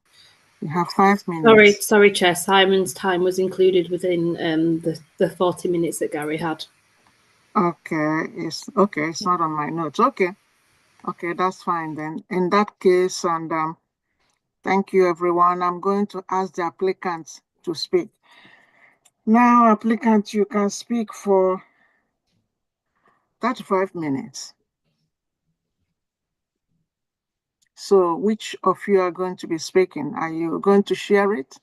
You have 5 minutes. Sorry, Chair. Simon's time was included within the 40 minutes that Gary had. Okay, it's not on my notes. Okay, that's fine then. In that case, and thank you, everyone. I'm going to ask the applicants to speak. Now, applicant, you can speak for 35 minutes. So which of you are going to be speaking? Are you going to share it?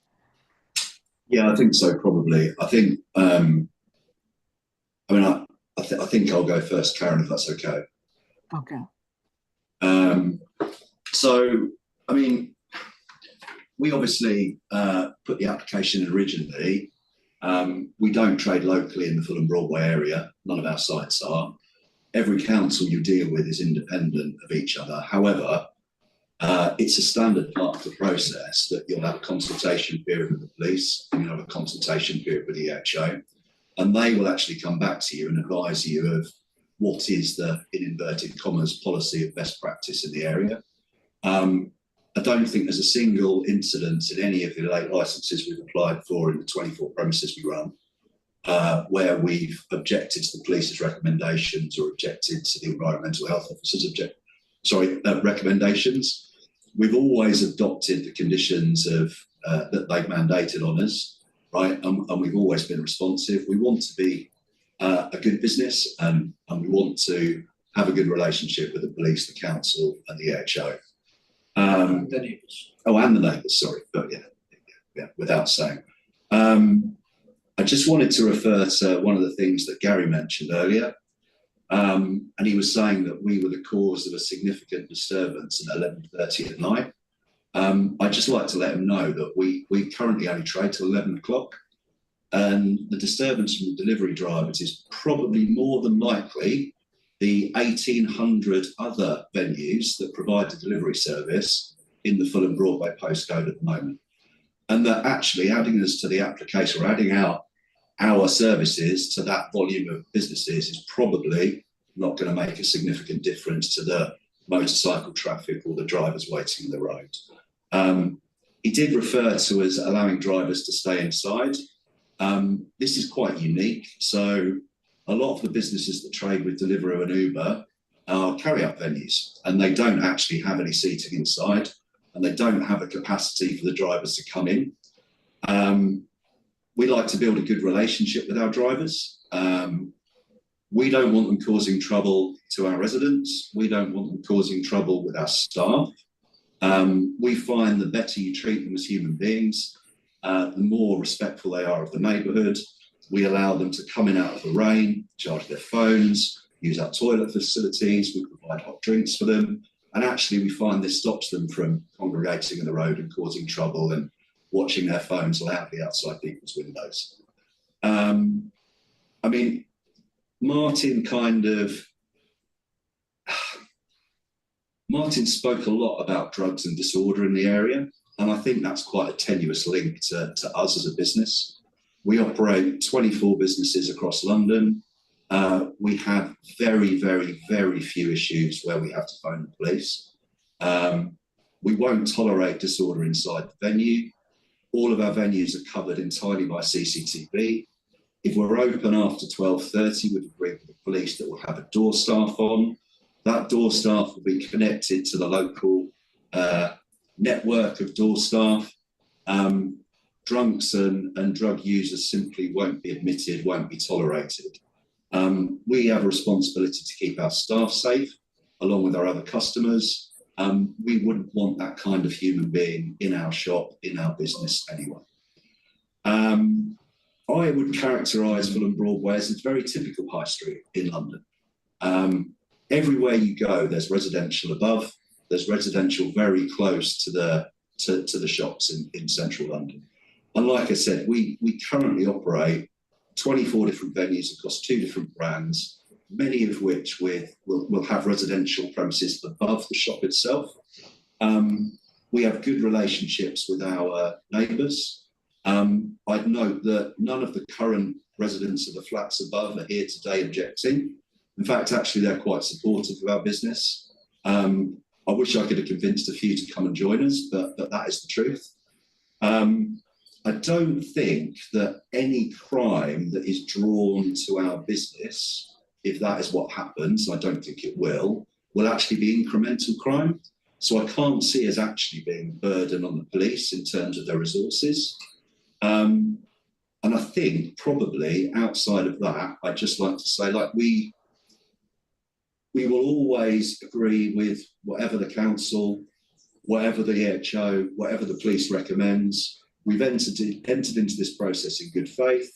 Yeah, I think so, probably. I think, I think I'll go first, Karen, if that's okay. Okay. We obviously put the application in originally. We don't trade locally in the Fulham Broadway area. None of our sites are. Every council you deal with is independent of each other. However, it's a standard part of the process that you'll have a consultation period with the police and you'll have a consultation period with the EHO, and they will actually come back to you and advise you of what is the, in inverted commas, policy of best practice in the area. I don't think there's a single incident in any of the late licences we've applied for in the 24 premises we run where we've objected to the police's recommendations or objected to the environmental health officer's recommendations. We've always adopted the conditions of that they've mandated on us, right? And we've always been responsive. We want to be a good business and we want to have a good relationship with the police, the council and the EHO. The neighbours. Oh, and the neighbours, sorry. But yeah, without saying. I just wanted to refer to one of the things that Gary mentioned earlier. And he was saying that we were the cause of a significant disturbance at 11:30 at night. I'd just like to let him know that we currently only trade till 11 o'clock. And the disturbance from the delivery drivers is probably more than likely the 1,800 other venues that provide the delivery service in the Fulham Broadway postcode at the moment. And that actually adding us to the application or adding our services to that volume of businesses is probably not going to make a significant difference to the motorcycle traffic or the drivers waiting on the road. He did refer to us allowing drivers to stay inside. This is quite unique. So a lot of the businesses that trade with Deliveroo and Uber are carry-out venues, and they don't actually have any seating inside, and they don't have a capacity for the drivers to come in. We like to build a good relationship with our drivers. We don't want them causing trouble to our residents. We don't want them causing trouble with our staff. We find the better you treat them as human beings, the more respectful they are of the neighbourhood, We allow them to come in out of the rain, charge their phones, use our toilet facilities. We provide hot drinks for them. And actually, we find this stops them from congregating in the road and causing trouble and watching their phones loudly outside people's windows. I mean, Martin spoke a lot about drugs and disorder in the area, and I think that's quite a tenuous link to us as a business. We operate 24 businesses across London. We have very, very, very few issues where we have to phone the police. We won't tolerate disorder inside the venue. All of our venues are covered entirely by CCTV. If we're open after 12:30, we've agreed with the police that we'll have a door staff on. That door staff will be connected to the local network of door staff. Drunks and drug users simply won't be admitted, won't be tolerated. We have a responsibility to keep our staff safe, along with our other customers. We wouldn't want that kind of human being in our shop, in our business anyway. I would characterise Fulham Broadway as a very typical high street in London. Everywhere you go, there's residential above, there's residential very close to the shops in central London. And like I said, we currently operate 24 different venues across 2 different brands, many of which will have residential premises above the shop itself. We have good relationships with our neighbours. I'd note that none of the current residents of the flats above are here today objecting. In fact, actually, they're quite supportive of our business. I wish I could have convinced a few to come and join us, but that is the truth. I don't think that any crime that is drawn to our business, if that is what happens, I don't think it will actually be incremental crime. So I can't see us actually being a burden on the police in terms of their resources. And I think probably outside of that, I'd just like to say, like, we will always agree with whatever the council, whatever the HO, whatever the police recommends. We've entered into this process in good faith.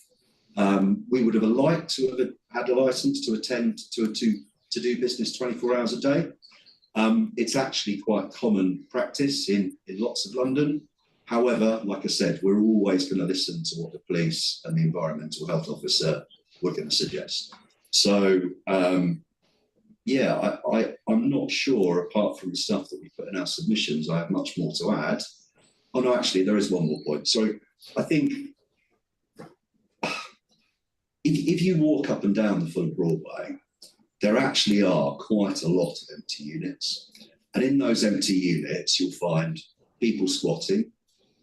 We would have liked to have had a license to attend to do business 24 hours a day. It's actually quite common practice in lots of London. However, like I said, we're always going to listen to what the police and the environmental health officer were going to suggest. So, yeah, I'm not sure, apart from the stuff that we put in our submissions, I have much more to add. Oh, no, actually, there is one more point. So I think if you walk up and down the Fulham Broadway, there actually are quite a lot of empty units. And in those empty units, you'll find people squatting,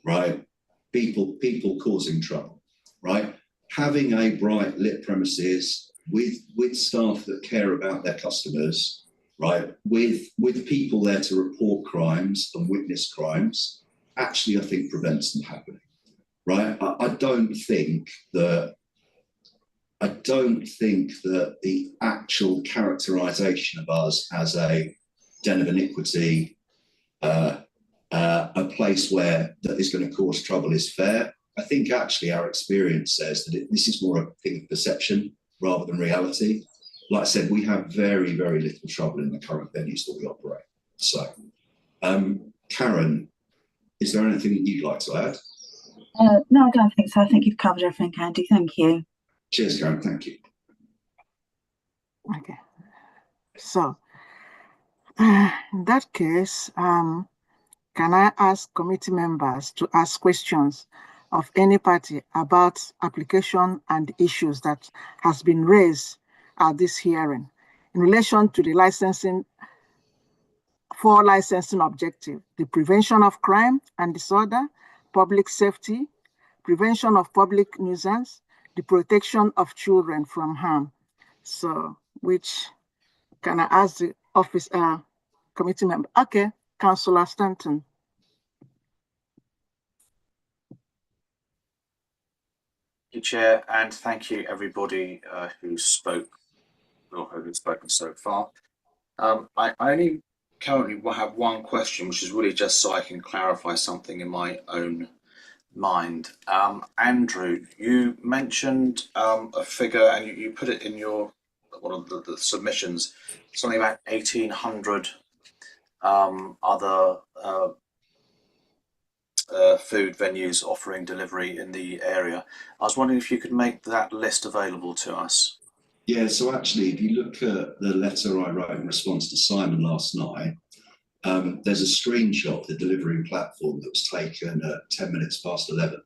right? People causing trouble, right? Having a bright lit premises with staff that care about their customers, right? With people there to report crimes and witness crimes, actually, I think prevents them happening, right? I don't think that the actual characterisation of us as a den of iniquity, a place where that is going to cause trouble is fair. I think actually our experience says that this is more a thing of perception rather than reality. Like I said, we have very, very little trouble in the current venues that we operate. So, Karen, is there anything that you'd like to add? No, I don't think so. I think you've covered everything, Andy. Thank you. Cheers, Karen. Thank you. Okay. So, in that case, can I ask committee members to ask questions of any party about application and issues that has been raised at this hearing in relation to the licensing objective, the prevention of crime and disorder, public safety, prevention of public nuisance, the protection of children from harm. So, which can I ask the office committee member? Okay, Councillor Stanton. Thank you, Chair, and thank you everybody who spoke or who's spoken so far. I only currently have one question, which is really just so I can clarify something in my own mind. Andrew, you mentioned a figure, and you put it in your one of the submissions, something about 1,800 other food venues offering delivery in the area. I was wondering if you could make that list available to us. Yeah, so actually, if you look at the letter I wrote in response to Simon last night, there's a screenshot of the delivery platform that was taken at 10 minutes past 11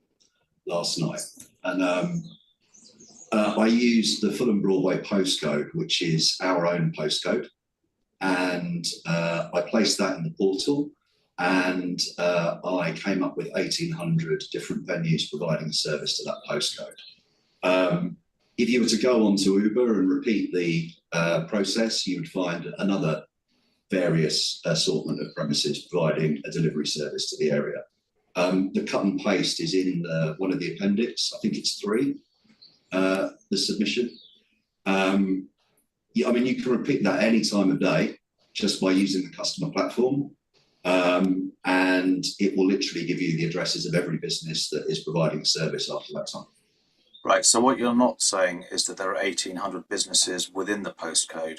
last night. And I used the Fulham Broadway postcode, which is our own postcode. And I placed that in the portal, and I came up with 1,800 different venues providing a service to that postcode. If you were to go onto Uber and repeat the process, you would find another various assortment of premises providing a delivery service to the area. The cut and paste is in one of the appendix. I think it's 3, the submission. Yeah, I mean, you can repeat that any time of day just by using the customer platform, and it will literally give you the addresses of every business that is providing a service after that time. Right, so what you're not saying is that there are 1,800 businesses within the postcode,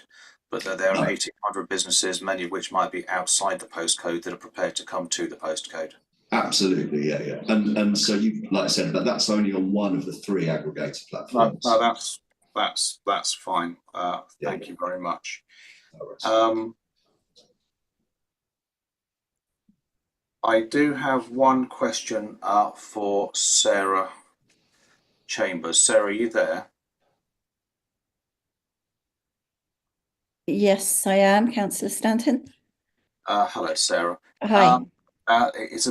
but that there are 1,800 businesses, many of which might be outside the postcode, that are prepared to come to the postcode. Absolutely, yeah. And so you, like I said, but that's only on one of the 3 aggregator platforms. No, that's fine. Thank you very much. I do have one question for Sarah Chambers. Sarah, are you there? Yes, I am, Councillor Stanton. Hello, Sarah. Hi. It's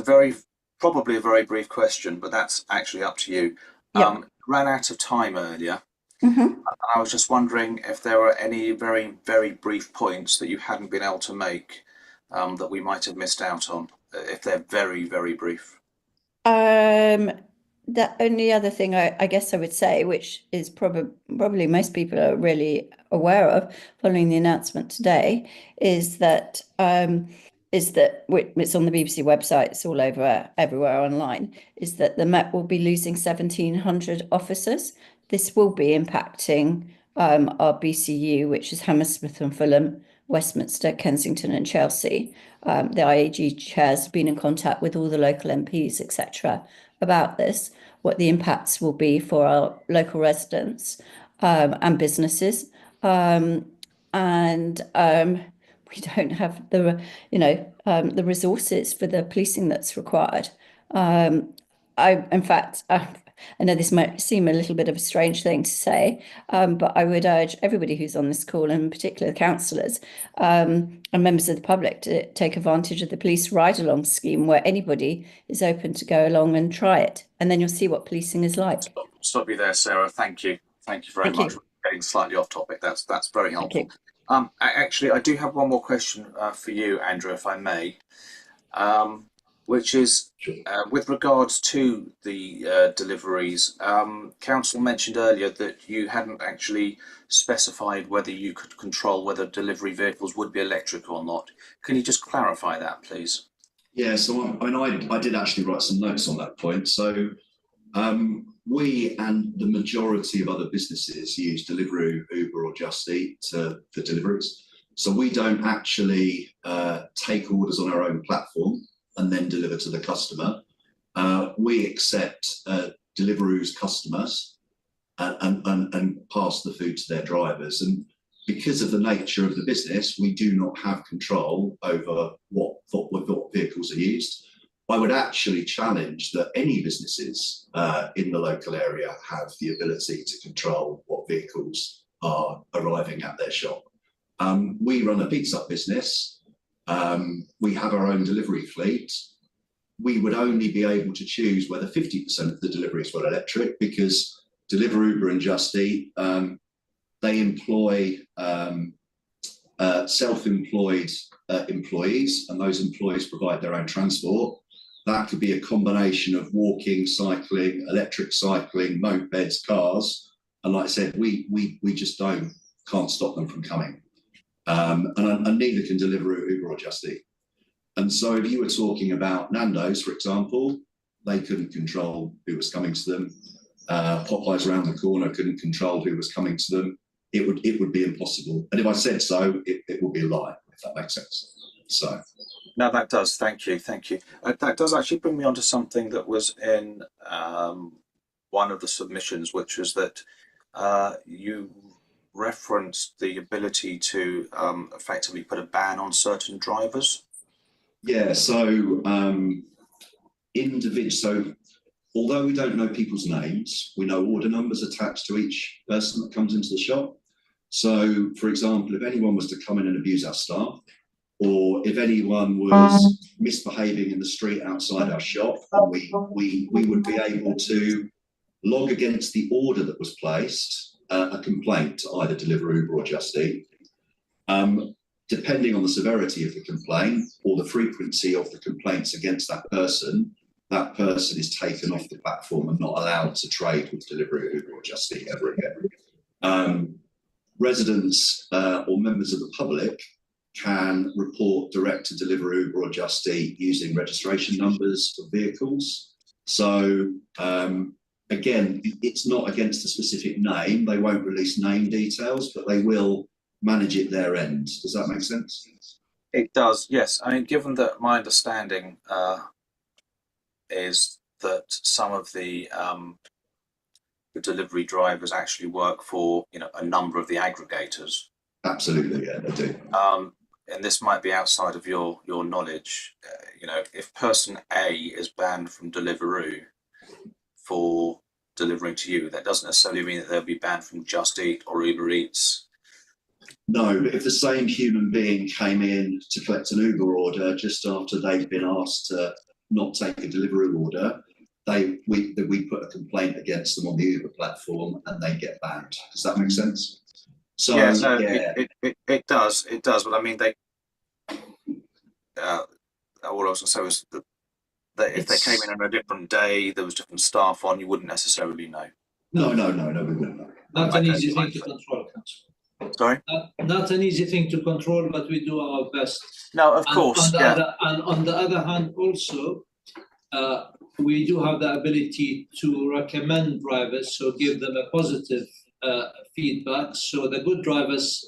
probably a very brief question, but that's actually up to you. Yep. Ran out of time earlier. Mm-hmm. I was just wondering if there were any very, very brief points that you hadn't been able to make that we might have missed out on, if they're very, very brief. The only other thing I guess I would say, which is probably most people are really aware of following the announcement today, is that it's on the BBC website, it's all over everywhere online, is that the Met will be losing 1,700 officers. This will be impacting our BCU, which is Hammersmith and Fulham, Westminster, Kensington and Chelsea. The IAG chair's been in contact with all the local MPs, etc., about this, what the impacts will be for our local residents and businesses. We don't have the resources for the policing that's required. I know this might seem a little bit of a strange thing to say, but I would urge everybody who's on this call, and in particular the councillors and members of the public, to take advantage of the police ride-along scheme, where anybody is open to go along and try it, and then you'll see what policing is like. Stop you there, Sarah. Thank you. Thank you very much. We're getting slightly off topic. That's very helpful. Actually, I do have one more question for you, Andrew, if I may. Which is with regards to the deliveries. Council mentioned earlier that you hadn't actually specified whether you could control whether delivery vehicles would be electric or not. Can you just clarify that, please? Yeah, so I did actually write some notes on that point. So we and the majority of other businesses use Deliveroo, Uber or Just Eat for deliveries. So we don't actually take orders on our own platform and then deliver to the customer. We accept Deliveroo's customers and pass the food to their drivers. And because of the nature of the business, we do not have control over what vehicles are used. I would actually challenge that any businesses in the local area have the ability to control what vehicles are arriving at their shop. We run a pizza business. We have our own delivery fleet. We would only be able to choose whether 50% of the deliveries were electric, because Deliveroo, Uber and Just Eat, they employ self-employed employees, and those employees provide their own transport. That could be a combination of walking, cycling, electric cycling, mopeds, cars. And like I said, we just can't stop them from coming. And neither can Deliveroo, Uber or Just Eat. And so if you were talking about Nando's, for example, they couldn't control who was coming to them. Popeyes around the corner couldn't control who was coming to them. It would be impossible. And if I said so, it would be a lie, if that makes sense. So. No, that does. Thank you. That does actually bring me on to something that was in one of the submissions, which was that you referenced the ability to effectively put a ban on certain drivers. Yeah, so so although we don't know people's names, we know order numbers attached to each person that comes into the shop. So, for example, if anyone was to come in and abuse our staff, or if anyone was misbehaving in the street outside our shop, we would be able to log against the order that was placed a complaint to either Deliveroo or Just Eat. Depending on the severity of the complaint or the frequency of the complaints against that person is taken off the platform and not allowed to trade with Deliveroo or Just Eat ever again. Residents or members of the public can report direct to Deliveroo or Just Eat using registration numbers of vehicles. So again, it's not against a specific name. They won't release name details, but they will manage it their end. Does that make sense? It does, yes. I mean, given that my understanding is that some of the delivery drivers actually work for, a number of the aggregators. Absolutely, yeah, they do. And this might be outside of your knowledge. If person A is banned from Deliveroo for delivering to you, that doesn't necessarily mean that they'll be banned from Just Eat or Uber Eats. No, but if the same human being came in to collect an Uber order just after they've been asked to not take a Deliveroo order, we put a complaint against them on the Uber platform and they get banned. Does that make sense? So yeah, no, yeah. It does. But I mean, all I was going to say was that if they came in on a different day, there was different staff on, you wouldn't necessarily know. No, we wouldn't know. Not an easy thing to control, Councillor. Sorry? Not an easy thing to control, but we do our best. No, of course. And on the other hand, also, we do have the ability to recommend drivers, so give them a positive feedback. So the good drivers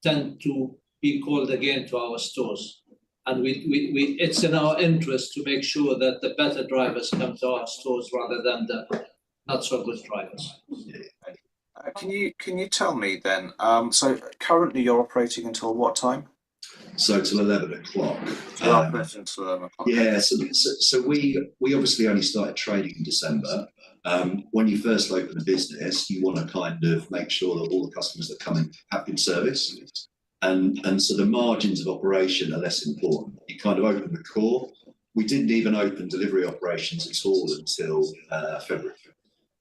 tend to be called again to our stores. And we it's in our interest to make sure that the better drivers come to our stores rather than the not so good drivers. Can you tell me then? So currently you're operating until what time? So till 11 o'clock. Until 11 o'clock. Yeah. So we obviously only started trading in December. When you first open a business, you want to kind of make sure that all the customers that come in have good service. And so the margins of operation are less important. You kind of open the core. We didn't even open delivery operations at all until February.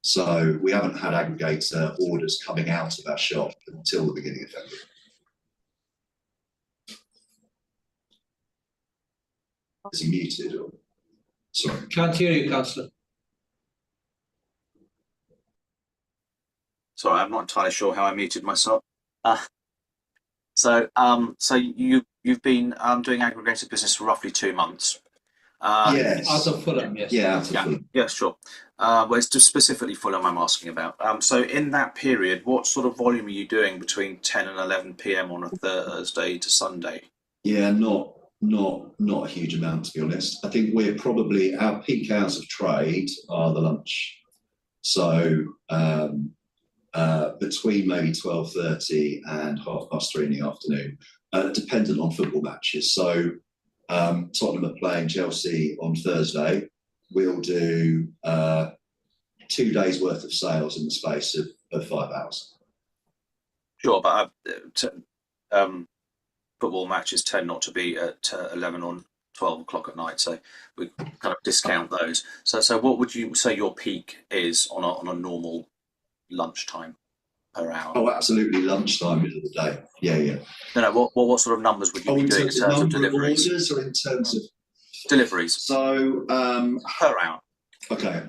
So we haven't had aggregator orders coming out of our shop until the beginning of February. Is he muted or? Sorry. Can't hear you, Councillor. Sorry, I'm not entirely sure how I muted myself. So you've been doing aggregator business for roughly 2 months. Yes. Out of Fulham, yes. Yeah, out of Fulham. Yeah, sure. Well, it's just specifically Fulham I'm asking about. So in that period, what sort of volume are you doing between 10 and 11 p.m. on a Thursday to Sunday? Yeah, not a huge amount, to be honest. I think we're probably, our peak hours of trade are the lunch. So between maybe 12:30 and 3:30 in the afternoon, dependent on football matches. So Tottenham are playing Chelsea on Thursday. We'll do 2 days worth of sales in the space of 5 hours. Sure, but football matches tend not to be at 11 or 12 o'clock at night, so we kind of discount those. So what would you say your peak is on a normal lunchtime per hour? Oh, absolutely, lunchtime, middle of the day. Yeah. No. What sort of numbers would you be doing in terms of deliveries? Orders or in terms of deliveries? So per hour. Okay.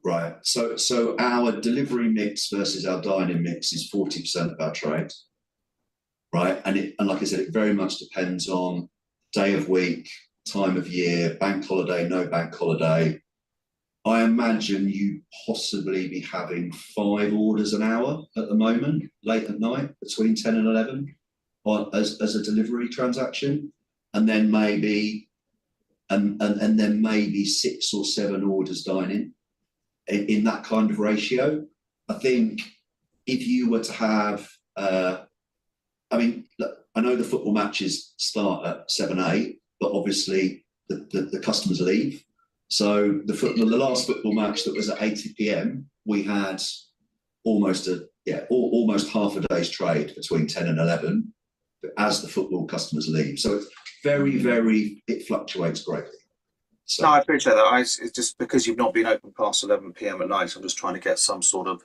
Right. So our delivery mix versus our dine-in mix is 40% of our trade. Right. And like I said, it very much depends on day of week, time of year, bank holiday, no bank holiday, I imagine you possibly be having 5 orders an hour at the moment, late at night, between 10 and 11, as a delivery transaction, and then maybe and then maybe 6 or 7 orders dining in that kind of ratio. I think if you were to have, I mean, look, I know the football matches start at 7, 8, but obviously the customers leave. So the last football match that was at 8 p.m, we had almost half a day's trade between 10 and 11 as the football customers leave. So it's very, it fluctuates greatly. So, no, I appreciate that. It's just because you've not been open past 11 p.m. at night, I'm just trying to get some sort of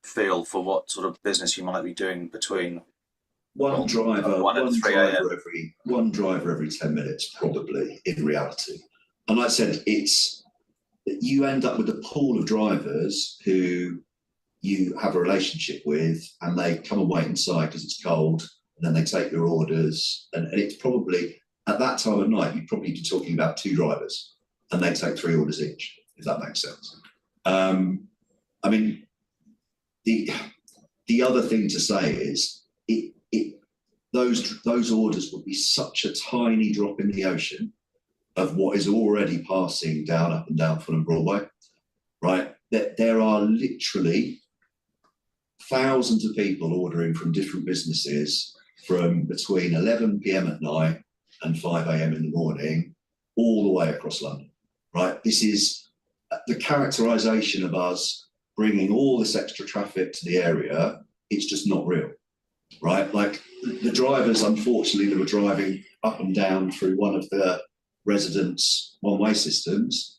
feel for what sort of business you might be doing between one driver every 10 minutes, probably, in reality. And like I said, you end up with a pool of drivers who you have a relationship with, and they come and wait inside because it's cold, and then they take your orders, and it's probably, at that time of night, you'd probably be talking about 2 drivers, and they take 3 orders each, if that makes sense. I mean, the other thing to say is those orders would be such a tiny drop in the ocean of what is already passing up and down Fulham Broadway, right? There are literally thousands of people ordering from different businesses from between 11 p.m. at night and 5 a.m. in the morning, all the way across London, right? This is the characterisation of us bringing all this extra traffic to the area. It's just not real, right? Like the drivers, unfortunately, that were driving up and down through one of the residents' one-way systems,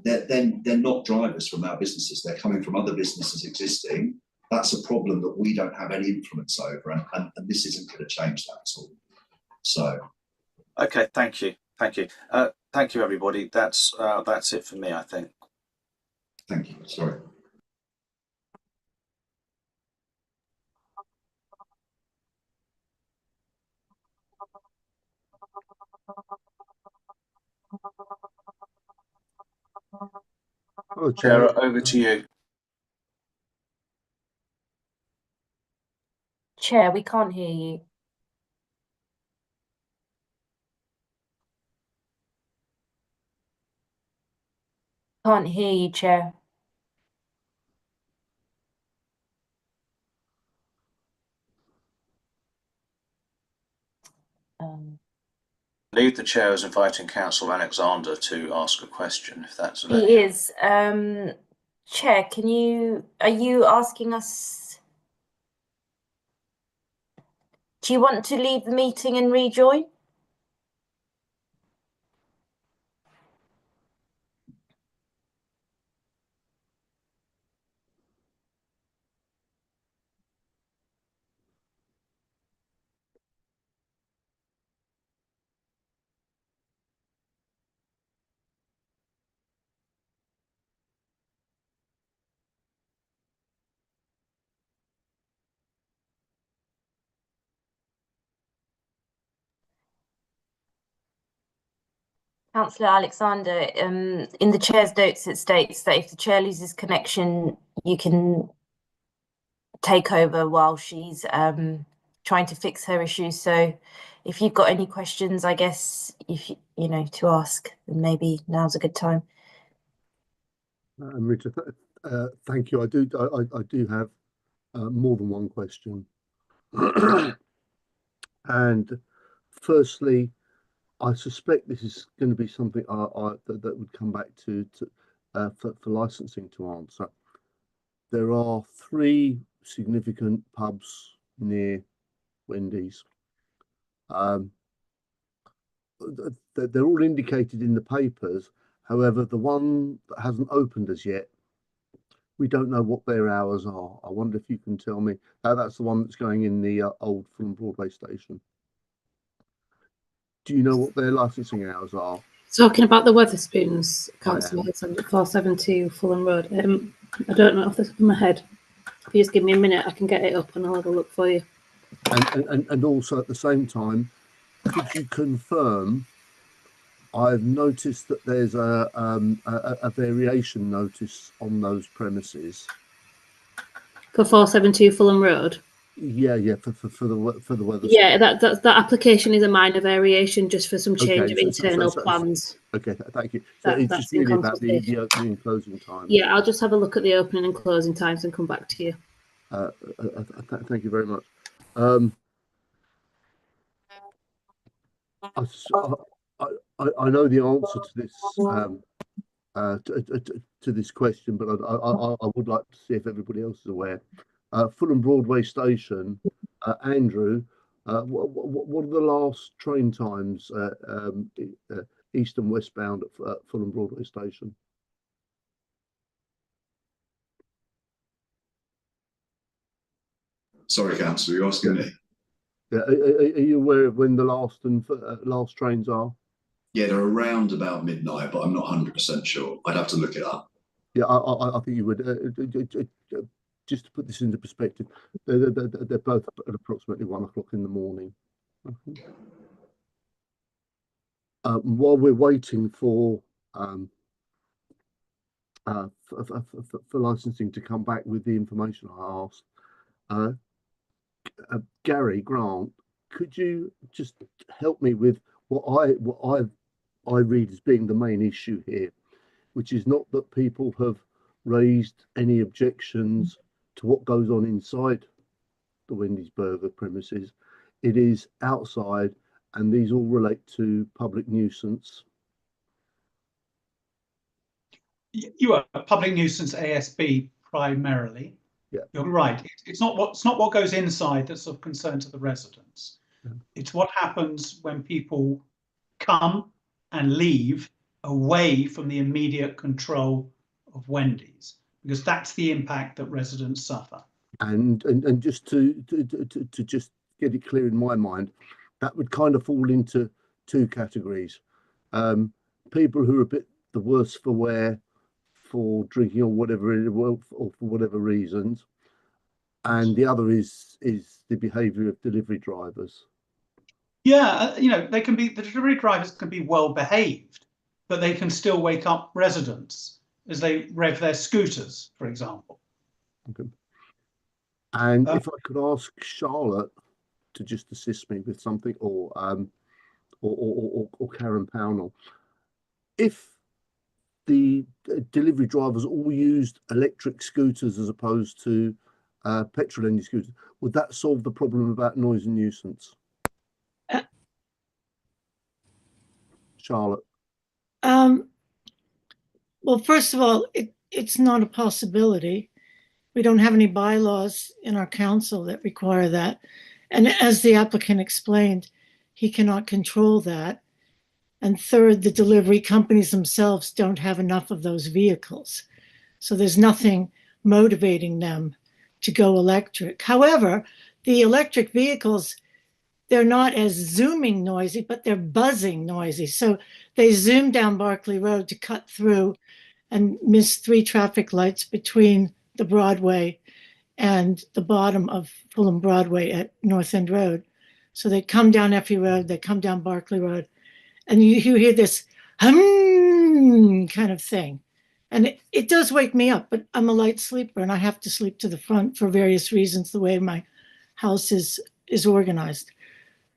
they're not drivers from our businesses. They're coming from other businesses existing. That's a problem that we don't have any influence over, and this isn't going to change that at all. So, okay, thank you, thank you, everybody. That's it for me, I think. Thank you. Sorry. Hello, Chair. Over to you. Chair, we can't hear you. Can't hear you, Chair. I believe the chair is inviting Councillor Alexander to ask a question, if that's okay. He is. Chair, are you asking us? Do you want to leave the meeting and rejoin? Councillor Alexander, in the chair's notes, it states that if the chair loses connection, you can take over while she's trying to fix her issues. So if you've got any questions, I guess, if you know, to ask, then maybe now's a good time. Rita, thank you. I do have more than one question. And firstly, I suspect this is going to be something that would come back to for licensing to answer. There are 3 significant pubs near Wendy's. They're all indicated in the papers. However, the one that hasn't opened as yet, we don't know what their hours are. I wonder if you can tell me. That's the one that's going in the old Fulham Broadway station. Do you know what their licensing hours are? Talking about the Wetherspoons, Councillor, it's under 472 Fulham Road. I don't know off the top of my head. If you just give me a minute, I can get it up and I'll have a look for you. And also at the same time, could you confirm I've noticed that there's a variation notice on those premises. For 472 Fulham Road? Yeah, for the weather. Yeah, that application is a minor variation just for some change of so- internal plans. Okay, thank you. So it's just really about the opening and closing time. Yeah, I'll just have a look at the opening and closing times and come back to you. Thank you very much. I know the answer to this to this question, but I would like to see if everybody else is aware. Fulham Broadway Station, Andrew. What are the last train times east and westbound at Fulham Broadway Station? Sorry, Councillor, you're asking me. Yeah, are you aware of when the last trains are? Yeah, they're around about midnight, but I'm not 100% sure. I'd have to look it up. Yeah, I think you would. Just to put this into perspective, they're both at approximately 1 o'clock in the morning. While we're waiting for licensing to come back with the information I asked, Gary Grant, could you just help me with what I read as being the main issue here, which is not that people have raised any objections to what goes on inside the Wendy's Burger premises. It is outside, and these all relate to public nuisance. You are a public nuisance ASB primarily. Yeah, you're right. It's not what goes inside that's of concern to the residents. Yeah. It's what happens when people come and leave away from the immediate control of Wendy's, because that's the impact that residents suffer. And just to just get it clear in my mind, that would kind of fall into two categories. People who are a bit the worse for wear for drinking or whatever, or for whatever reasons, and the other is the behaviour of delivery drivers. Yeah, the delivery drivers can be well behaved, but they can still wake up residents as they rev their scooters, for example. Okay. And if I could ask Charlotte to just assist me with something, or Karen Pownell, if the delivery drivers all used electric scooters as opposed to petrol engine scooters, would that solve the problem about noise and nuisance? Charlotte? Well, first of all, it's not a possibility. We don't have any bylaws in our council that require that. And as the applicant explained, he cannot control that. And third, the delivery companies themselves don't have enough of those vehicles. So there's nothing motivating them to go electric. However, the electric vehicles, they're not as zooming noisy, but they're buzzing noisy. So they zoom down Barclay Road to cut through and miss 3 traffic lights between the Broadway and the bottom of Fulham Broadway at North End Road. So they come down Effie Road, they come down Barclay Road, and you hear this hum kind of thing. And it does wake me up, but I'm a light sleeper and I have to sleep to the front for various reasons, the way my house is organized.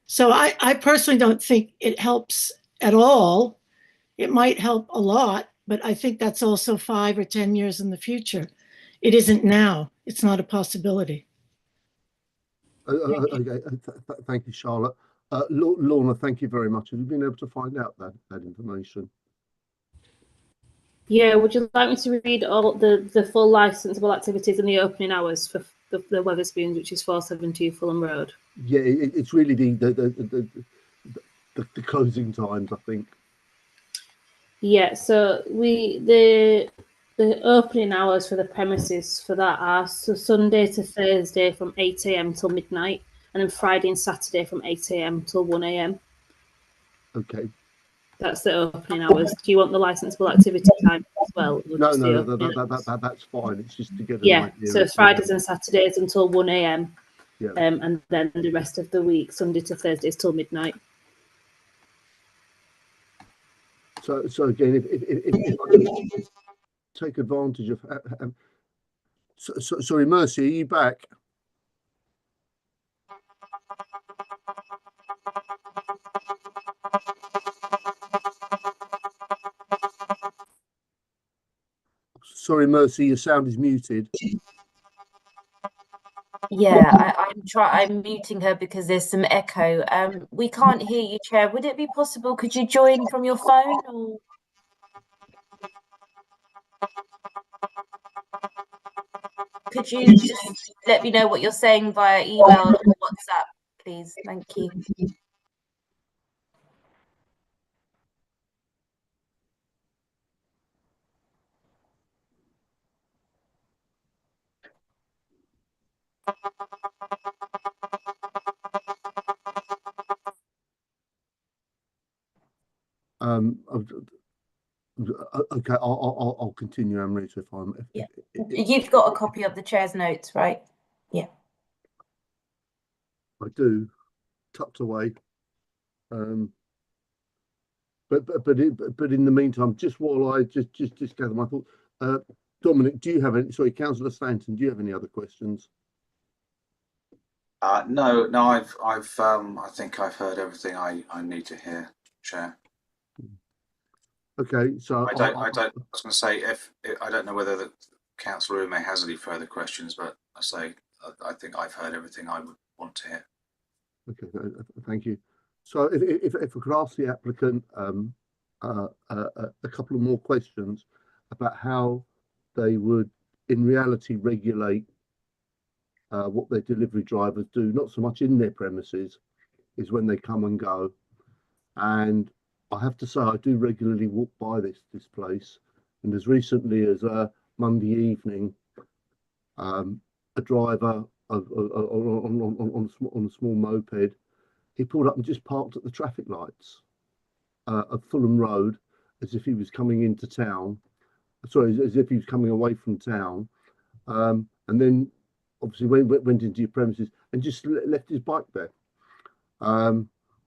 So I personally don't think it helps at all. It might help a lot, but I think that's also 5 or 10 years in the future. It isn't now. It's not a possibility. Okay, thank you, Charlotte. Lorna, thank you very much. Have you been able to find out that information? Yeah, would you like me to read all the full licensable activities and the opening hours for the Wetherspoons, which is 472 Fulham Road? Yeah, it's really the closing times, I think. Yeah, so the opening hours for the premises for that are Sunday to Thursday from 8 AM till midnight, and then Friday and Saturday from 8 AM till 1 AM. Okay. That's the opening hours. Do you want the licensable activity time as well? No, that's fine. It's just to get an idea. So Fridays and Saturdays until 1 AM. Yeah. And then the rest of the week, Sunday to Thursdays till midnight. So again, if I could take advantage of, sorry, Mercy, are you back? Sorry, Mercy, your sound is muted. Yeah, I'm muting her because there's some echo. We can't hear you, Chair. Would it be possible? Could you join from your phone, or could you just let me know what you're saying via email or WhatsApp, please? Thank you. Okay, I'll continue, Anne-Marie, if I'm. Yeah, you've got a copy of the Chair's notes, right? Yeah, I do, tucked away. But in the meantime, just while I just gather my thoughts, Dominic, do you have any? Sorry, Councillor Stanton, do you have any other questions? No, I think I've heard everything I need to hear, Chair. Okay, so I was going to say if I don't know whether the Councillor Ume has any further questions, but I think I've heard everything I would want to hear. Okay, thank you. So if I could ask the applicant a couple of more questions about how they would in reality regulate what their delivery drivers do, not so much in their premises, is when they come and go. And I have to say, I do regularly walk by this place, and as recently as Monday evening, a driver on a small moped, he pulled up and just parked at the traffic lights of Fulham Road, as if he was coming into town. Sorry, as if he was coming away from town, and then obviously went into your premises and just left his bike there,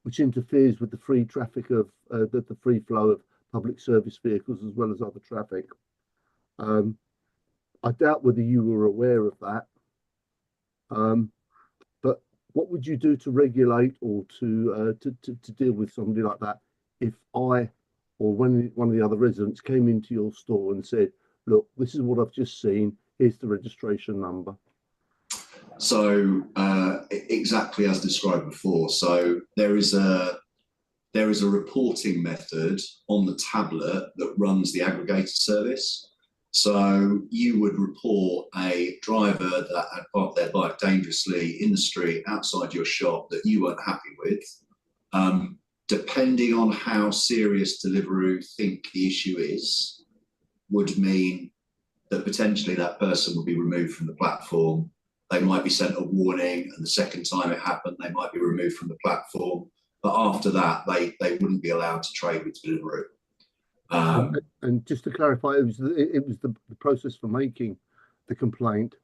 which interferes with the free traffic of the free flow of public service vehicles as well as other traffic. I doubt whether you were aware of that, but what would you do to regulate or to deal with somebody like that if I or one of the other residents came into your store and said, look, this is what I've just seen, here's the registration number? So exactly as described before. So there is a reporting method on the tablet that runs the aggregator service. So you would report a driver that had parked their bike dangerously in the street outside your shop that you weren't happy with. Depending on how serious Deliveroo think the issue is, would mean that potentially that person would be removed from the platform. They might be sent a warning, and the second time it happened, they might be removed from the platform. But after that, they wouldn't be allowed to trade with Deliveroo. And just to clarify, it was the process for making the complaint.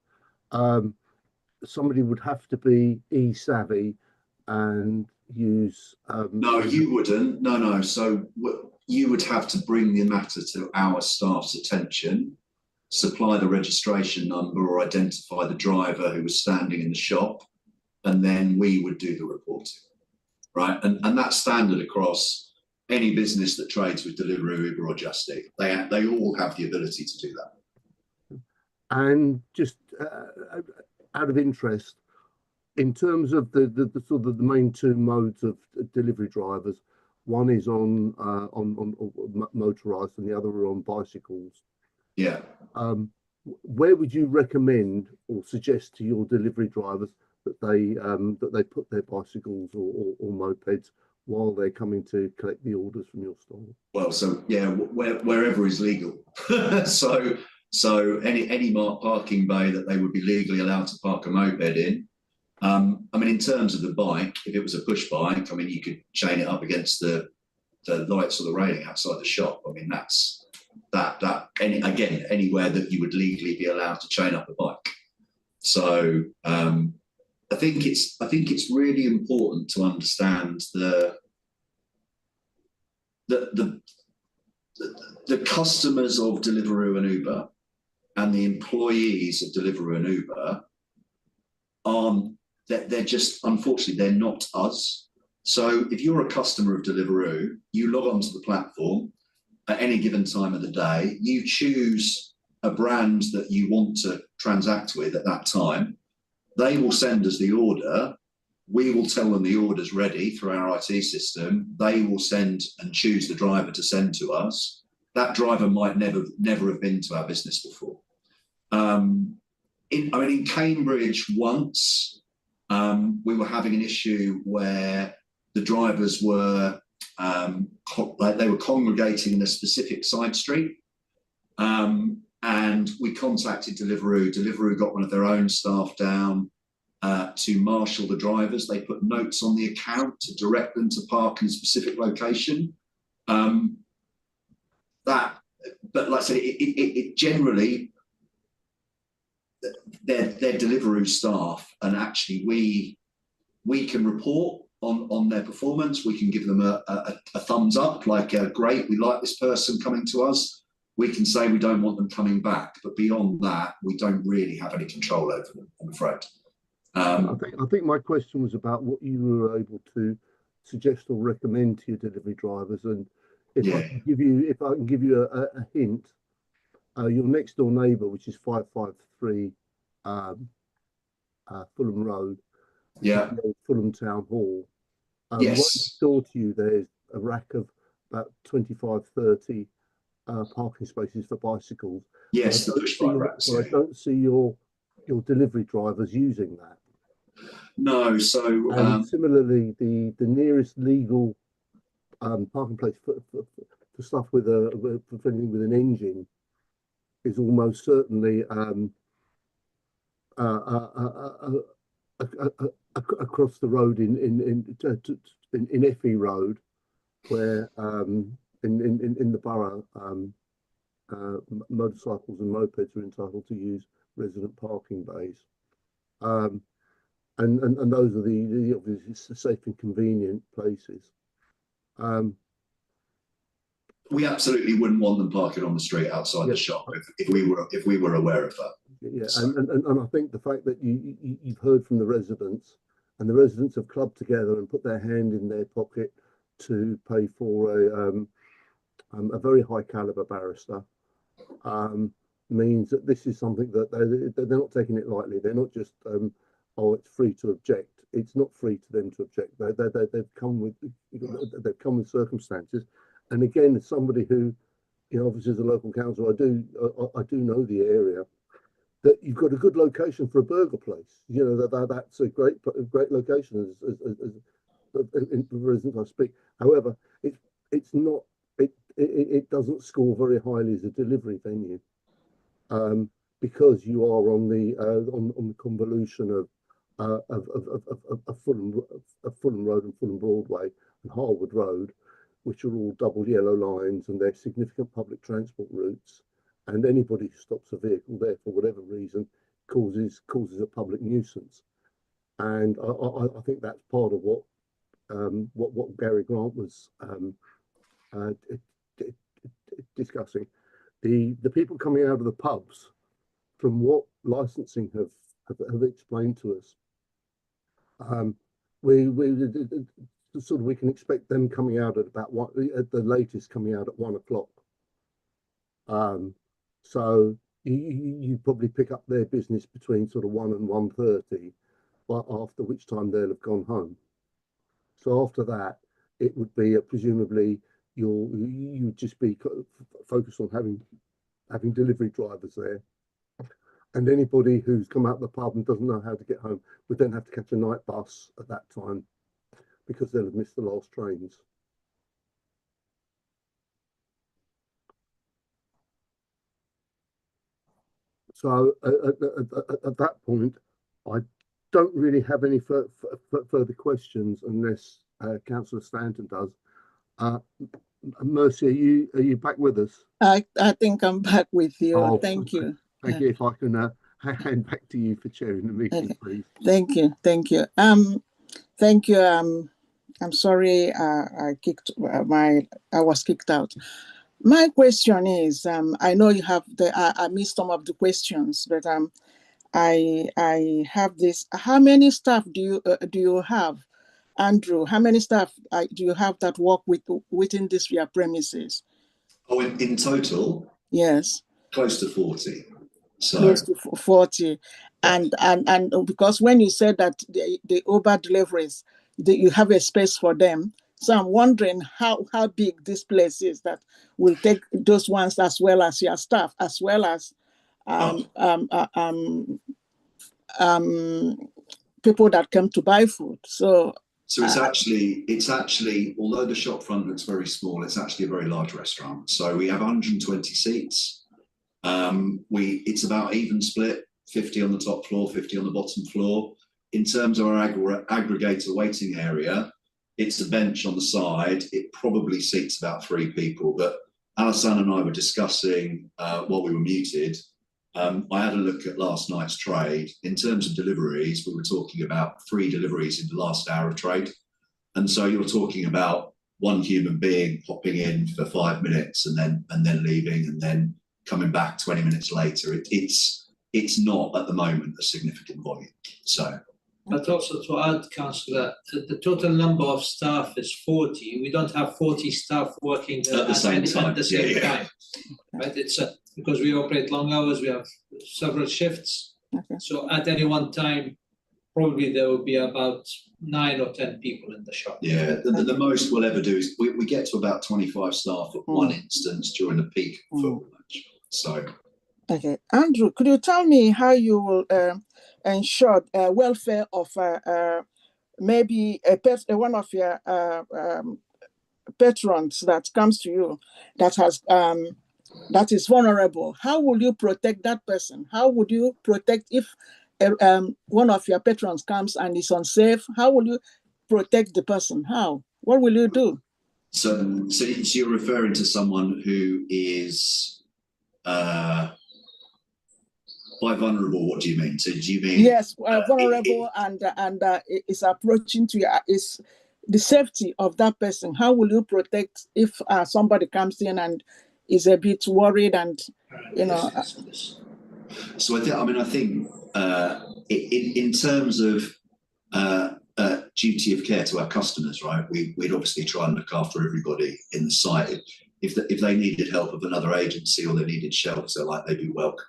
Somebody would have to be e-savvy and use. No, you wouldn't. No. So you would have to bring the matter to our staff's attention, supply the registration number or identify the driver who was standing in the shop, and then we would do the reporting, right? And that's standard across any business that trades with Deliveroo, Uber or Just Eat. They all have the ability to do that. And just out of interest, in terms of the sort of the main two modes of delivery drivers, one is on motorised and the other are on bicycles. Yeah. Where would you recommend or suggest to your delivery drivers that they put their bicycles or mopeds while they're coming to collect the orders from your store? Well, so yeah, wherever is legal. so any marked parking bay that they would be legally allowed to park a moped in. I mean, in terms of the bike, if it was a push bike, I mean, you could chain it up against the lights or the railing outside the shop. I mean, that's anywhere that you would legally be allowed to chain up a bike. So I think it's really important to understand the the customers of Deliveroo and Uber and the employees of Deliveroo and Uber they're just, unfortunately, they're not us. So if you're a customer of Deliveroo, you log onto the platform at any given time of the day, you choose a brand that you want to transact with at that time. They will send us the order. We will tell them the order's ready through our IT system. They will send and choose the driver to send to us. That driver might never have been to our business before. In Cambridge once, we were having an issue where the drivers were they were congregating in a specific side street, and we contacted Deliveroo. Deliveroo got one of their own staff down to marshal the drivers. They put notes on the account to direct them to park in a specific location. But like I said, it generally, they're Deliveroo staff, and actually we can report on their performance. We can give them a thumbs up, like great, we like this person coming to us. We can say we don't want them coming back, but beyond that, we don't really have any control over them, I'm afraid. I think my question was about what you were able to suggest or recommend to your delivery drivers, and if I can give you a hint, your next door neighbour, which is 553 Fulham Road, Fulham Town Hall. Right next door to you, there's a rack of about 25-30 parking spaces for bicycles. Yes, the push bike racks. I don't see your delivery drivers using that. No, so similarly, the nearest legal parking place for stuff with an engine is almost certainly across the road in Effie Road, where in the borough motorcycles and mopeds are entitled to use resident parking bays, and those are the obviously safe and convenient places. We absolutely wouldn't want them parking on the street outside the shop if we were aware of that. Yeah, so. and I think the fact that you've heard from the residents, and the residents have clubbed together and put their hand in their pocket to pay for a very high caliber barrister, means that this is something that they're not taking it lightly. They're not just oh, it's free to object. It's not free to them to object. They've come with circumstances. And again, as somebody who, obviously as a local council, I do know the area, that you've got a good location for a burger place. That's a great location as residents I speak. However, it's not. It doesn't score very highly as a delivery venue, because you are on the convolution of Fulham Road and Fulham Broadway and Harwood Road, which are all double yellow lines, and they're significant public transport routes. And anybody who stops a vehicle there for whatever reason causes a public nuisance. And I think that's part of what Gary Grant was discussing. The people coming out of the pubs, from what licensing have explained to us, we can expect them coming out at about at the latest coming out at 1 o'clock. So you probably pick up their business between sort of 1 and 1:30, but after which time they'll have gone home. So after that, it would be presumably you would just be focused on having delivery drivers there, and anybody who's come out of the pub and doesn't know how to get home would then have to catch a night bus at that time, because they'll have missed the last trains. So at that point, I don't really have any further questions unless Councillor Stanton does. Mercy, are you back with us? I think I'm back with you. Oh, thank you. Thank you. If I can hand back to you for chairing the meeting, please. Thank you. Thank you. Thank you. I'm sorry. I was kicked out. My question is, I know you have I missed some of the questions, but I have this. How many staff do you have, Andrew? How many staff do you have that work within this your premises? Oh, in total? Yes. Close to 40. So close to 40, and because when you said that the Uber deliveries, you have a space for them, so I'm wondering how big this place is that will take those ones as well as your staff, as well as people that come to buy food. So it's actually, although the shop front looks very small, it's actually a very large restaurant. So we have 120 seats. It's about even split, 50 on the top floor, 50 on the bottom floor. In terms of our aggregator waiting area, it's a bench on the side. It probably seats about 3 people. But Alison and I were discussing while we were muted. I had a look at last night's trade. In terms of deliveries, we were talking about 3 deliveries in the last hour of trade. And so you're talking about one human being popping in for 5 minutes and then leaving and then coming back 20 minutes later. It's not at the moment a significant volume. So, but also to add, Councillor, the total number of staff is 40. We don't have 40 staff working at the same time. Right? It's because we operate long hours. We have several shifts. Okay. So at any one time, probably there will be about 9 or 10 people in the shop. Yeah, the most we'll ever do is we get to about 25 staff at one instance during the peak football match. So, okay, Andrew, could you tell me how you will ensure welfare of maybe one of your patrons that comes to you that is vulnerable? How will you protect that person? How would you protect if one of your patrons comes and is unsafe? How will you protect the person? How? What will you do? So you're referring to someone who is by vulnerable, what do you mean? So do you mean yes, vulnerable and is approaching to you, is the safety of that person? How will you protect if somebody comes in and is a bit worried and So I think in terms of duty of care to our customers, right? We'd obviously try and look after everybody in the site. If they needed help of another agency or they needed shelter, like they'd be welcome.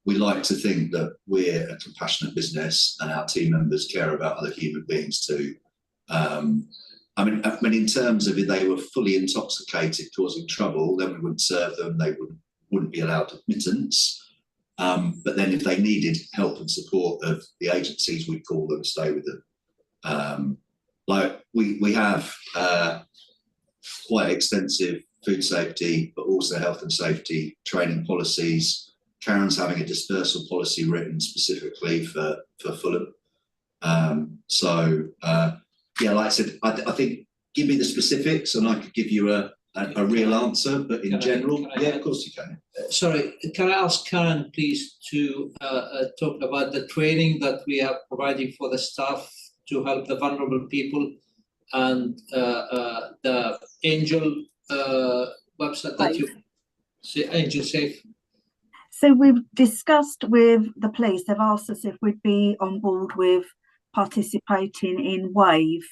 We like to think that we're a compassionate business and our team members care about other human beings too. In terms of if they were fully intoxicated causing trouble, then we wouldn't serve them. They wouldn't be allowed admittance. But then if they needed help and support of the agencies, we'd call them, stay with them. We have quite extensive food safety, but also health and safety training policies. Karen's having a dispersal policy written specifically for Fulham. Like I said, I think give me the specifics and I could give you a real answer, but in general, of course you can. Sorry, can I ask Karen, please, to talk about the training that we are providing for the staff to help the vulnerable people and the Angel website that you say, Angel Safe? So we've discussed with the police. They've asked us if we'd be on board with participating in Wave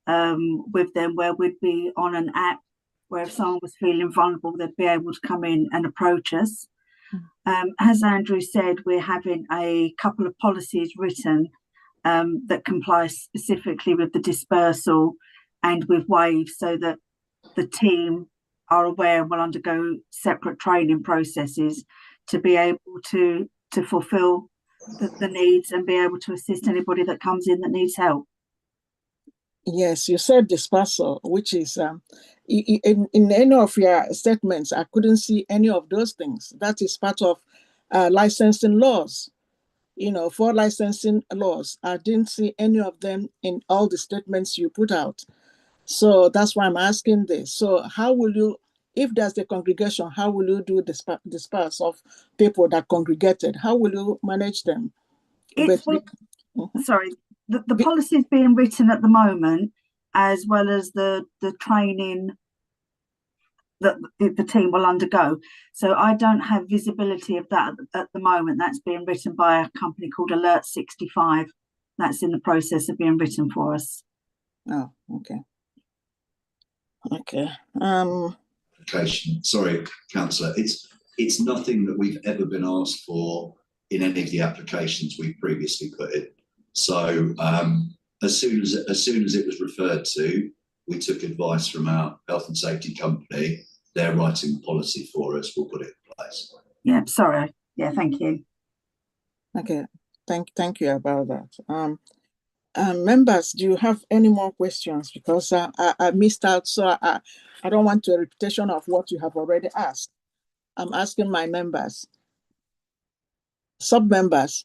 with them, where we'd be on an app where if someone was feeling vulnerable, they'd be able to come in and approach us. As Andrew said, we're having a couple of policies written that comply specifically with the dispersal and with Wave, so that the team are aware and will undergo separate training processes to be able to fulfill the needs and be able to assist anybody that comes in that needs help. Yes, you said dispersal, which is in any of your statements, I couldn't see any of those things. That is part of licensing laws. For licensing laws, I didn't see any of them in all the statements you put out. So that's why I'm asking this. So how will you, if there's a congregation, how will you do disperse of people that congregated? How will you manage them? Sorry, the policy is being written at the moment, as well as the training that the team will undergo. So I don't have visibility of that at the moment. That's being written by a company called Alert 65. That's in the process of being written for us. Oh, okay. Okay. Sorry, Councillor. It's nothing that we've ever been asked for in any of the applications we've previously put in. So as soon as it was referred to, we took advice from our health and safety company. They're writing the policy for us. We'll put it in place. Yeah, sorry. Yeah, thank you. Okay, thank you about that. Members, do you have any more questions? Because I missed out, so I don't want a repetition of what you have already asked. I'm asking my members, sub-members,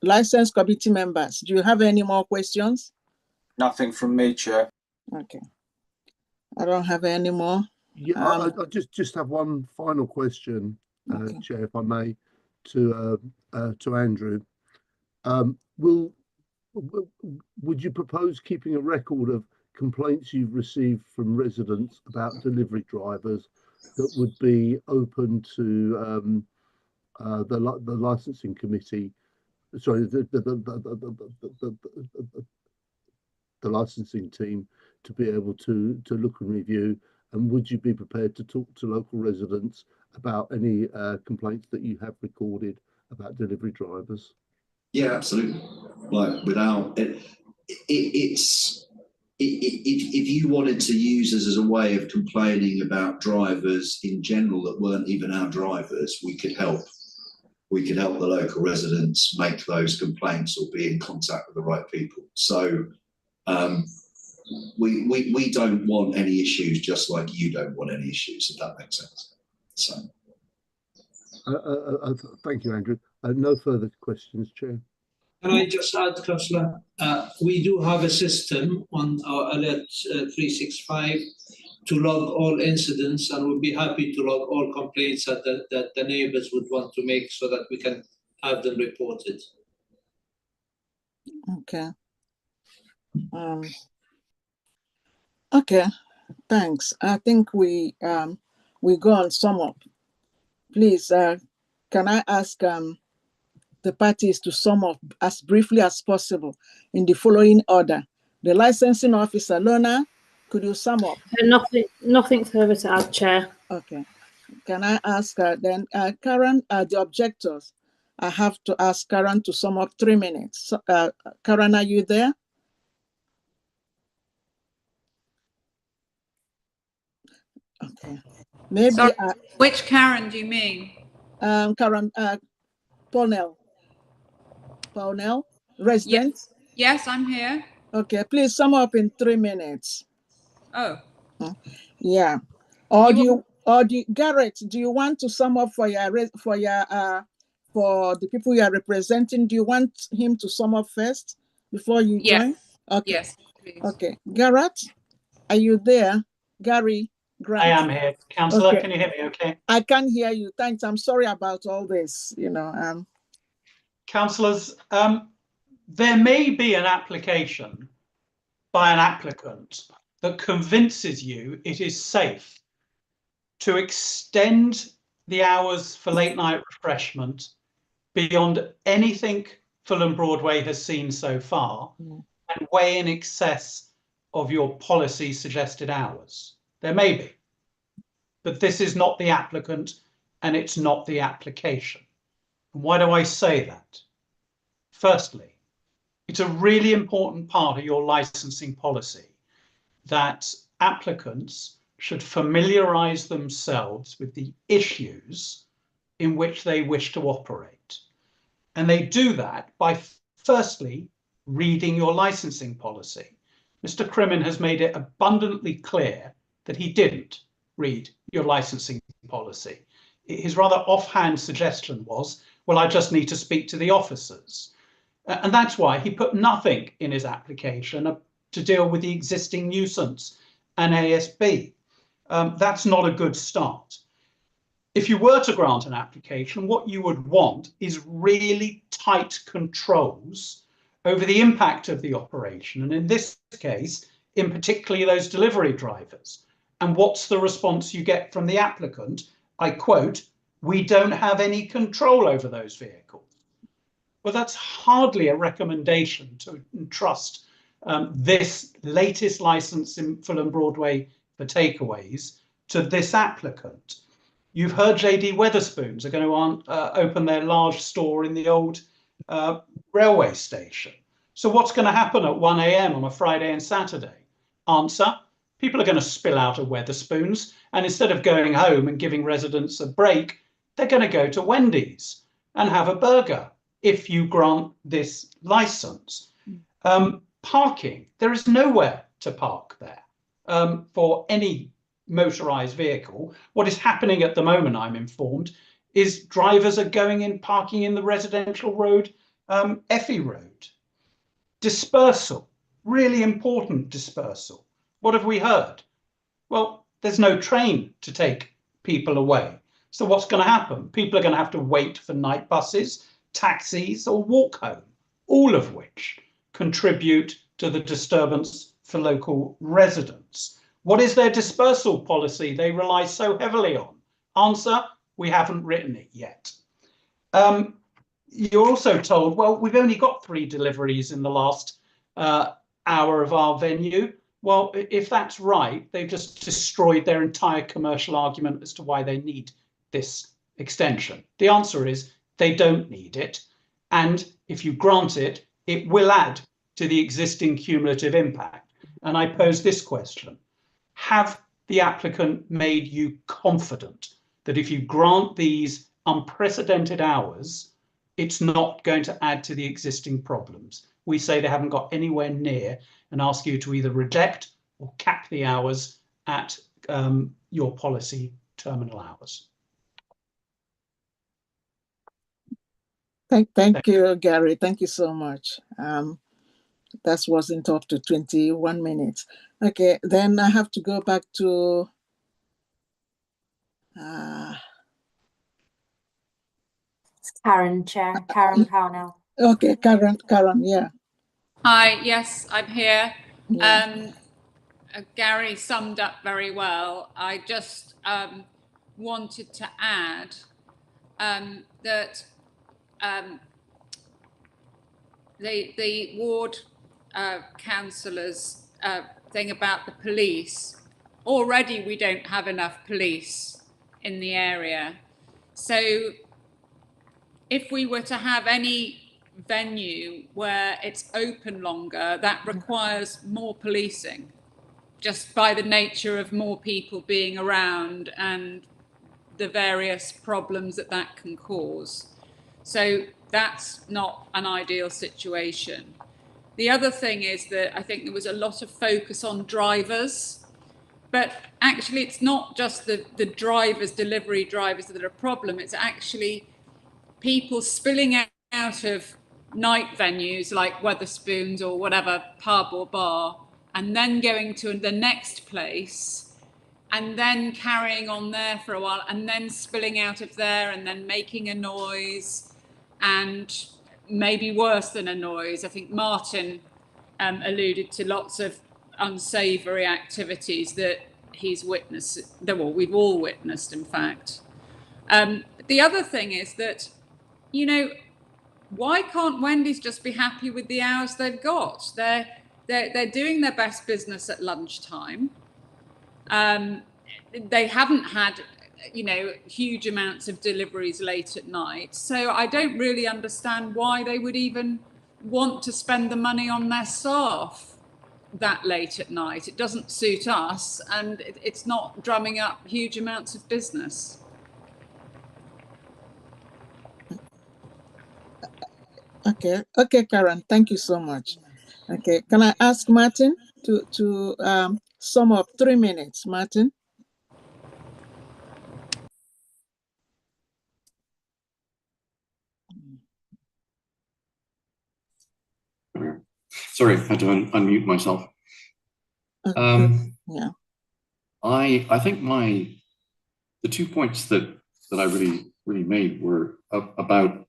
licensed committee members. Do you have any more questions? Nothing from me, Chair. Okay. I don't have any more. Yeah, I just have one final question, okay. Chair, if I may, to Andrew. Would you propose keeping a record of complaints you've received from residents about delivery drivers that would be open to the licensing committee? Sorry, the licensing team to be able to look and review. And would you be prepared to talk to local residents about any complaints that you have recorded about delivery drivers? Yeah, absolutely. Like without it, if you wanted to use us as a way of complaining about drivers in general that weren't even our drivers, we could help. We could help the local residents make those complaints or be in contact with the right people. So we don't want any issues, just like you don't want any issues, if that makes sense. So thank you, Andrew. No further questions, Chair. Can I just add, Councillor? We do have a system on our Alert 365 to log all incidents, and we'll be happy to log all complaints that the neighbours would want to make so that we can have them reported. Okay. Okay, thanks. I think we go on sum up. Please, can I ask the parties to sum up as briefly as possible in the following order? The licensing officer, Lorna, could you sum up? Nothing further to add, Chair. Okay. Can I ask then Karen, the objectors? I have to ask Karen to sum up 3 minutes. So, Karen, are you there? Okay. Maybe. Sorry, which Karen do you mean? Karen Pawnell, resident. Yes, I'm here. Okay, please sum up in 3 minutes. Oh. Yeah. Or do you, Garrett, do you want to sum up for the people you are representing? Do you want him to sum up first before you join? Okay. Yes, please. Okay. Garrett, are you there? Gary Grant. I am here. Councillor, okay. Can you hear me okay? I can hear you. Thanks. I'm sorry about all this, Councillors, there may be an application by an applicant that convinces you it is safe to extend the hours for late night refreshment beyond anything Fulham Broadway has seen so far and way in excess of your policy suggested hours. There may be, but this is not the applicant and it's not the application. And why do I say that? Firstly, it's a really important part of your licensing policy that applicants should familiarise themselves with the issues in which they wish to operate. And they do that by firstly reading your licensing policy. Mr. Crimin has made it abundantly clear that he didn't read your licensing policy. His rather offhand suggestion was, well, I just need to speak to the officers. And that's why he put nothing in his application to deal with the existing nuisance and ASB. That's not a good start. If you were to grant an application, what you would want is really tight controls over the impact of the operation. And in this case, in particularly those delivery drivers. And what's the response you get from the applicant? I quote, "We don't have any control over those vehicles." Well, that's hardly a recommendation to entrust this latest license in Fulham Broadway for takeaways to this applicant. You've heard JD Wetherspoons are going to open their large store in the old railway station. So what's going to happen at 1 a.m. on a Friday and Saturday? Answer: people are going to spill out of Wetherspoons, and instead of going home and giving residents a break, they're going to go to Wendy's and have a burger if you grant this license. Parking, there is nowhere to park there for any motorized vehicle. What is happening at the moment, I'm informed, is drivers are going in, parking in the residential road, Effie Road. Dispersal, really important dispersal. What have we heard? Well, there's no train to take people away. So what's going to happen? People are going to have to wait for night buses, taxis, or walk home, all of which contribute to the disturbance for local residents. What is their dispersal policy they rely so heavily on? Answer: we haven't written it yet. You're also told, well, we've only got 3 deliveries in the last hour of our venue. Well, if that's right, they've just destroyed their entire commercial argument as to why they need this extension. The answer is they don't need it. And if you grant it, it will add to the existing cumulative impact. And I pose this question: have the applicant made you confident that if you grant these unprecedented hours, it's not going to add to the existing problems? We say they haven't got anywhere near, and ask you to either reject or cap the hours at your policy terminal hours. Thank you, Gary. Thank you so much. That wasn't up to 21 minutes. Okay, then I have to go back to Karen, Chair. Karen Pownell. okay, Karen, yeah. Hi, yes, I'm here. Yeah. Gary summed up very well. I just wanted to add that the ward councillors thing about the police, already we don't have enough police in the area. So if we were to have any venue where it's open longer, that requires more policing, just by the nature of more people being around and the various problems that that can cause. So that's not an ideal situation. The other thing is that I think there was a lot of focus on drivers, but actually it's not just the drivers, delivery drivers, that are a problem. It's actually people spilling out of night venues like Wetherspoons or whatever pub or bar, and then going to the next place and then carrying on there for a while and then spilling out of there and then making a noise, and maybe worse than a noise. I think Martin alluded to lots of unsavoury activities that he's witnessed, well, we've all witnessed, in fact. The other thing is that, you know, why can't Wendy's just be happy with the hours they've got? They're doing their best business at lunchtime. They haven't had, you know, huge amounts of deliveries late at night. So I don't really understand why they would even want to spend the money on their staff that late at night. It doesn't suit us, and it's not drumming up huge amounts of business. Okay, Karen, thank you so much. Okay, can I ask Martin to sum up 3 minutes, Martin? Sorry, I had to unmute myself. Yeah. I think the 2 points that I really made were about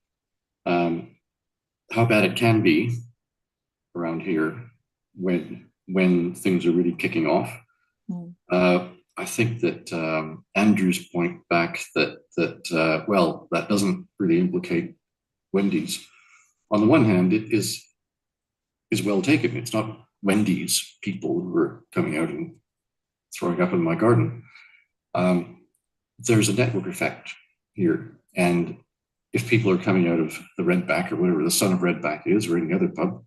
how bad it can be around here when things are really kicking off. I think that Andrew's point back that well, that doesn't really implicate Wendy's. On the one hand, it is well taken. It's not Wendy's people who are coming out and throwing up in my garden. There's a network effect here, and if people are coming out of the Redback or whatever the Son of Redback is, or any other pub,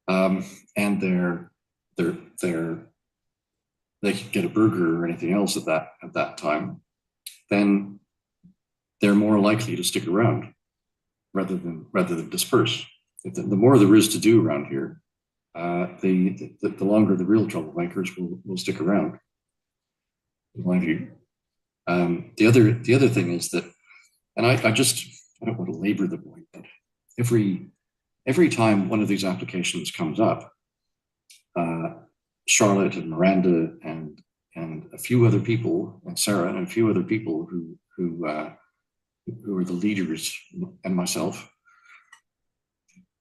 and they can get a burger or anything else at that time, then they're more likely to stick around rather than disperse. The more there is to do around here, the longer the real troublemakers will stick around, in my view. The other thing is that, and I don't want to labor the point, but every time one of these applications comes up, Charlotte and Miranda and a few other people, and Sarah and a few other people who are the leaders, and myself,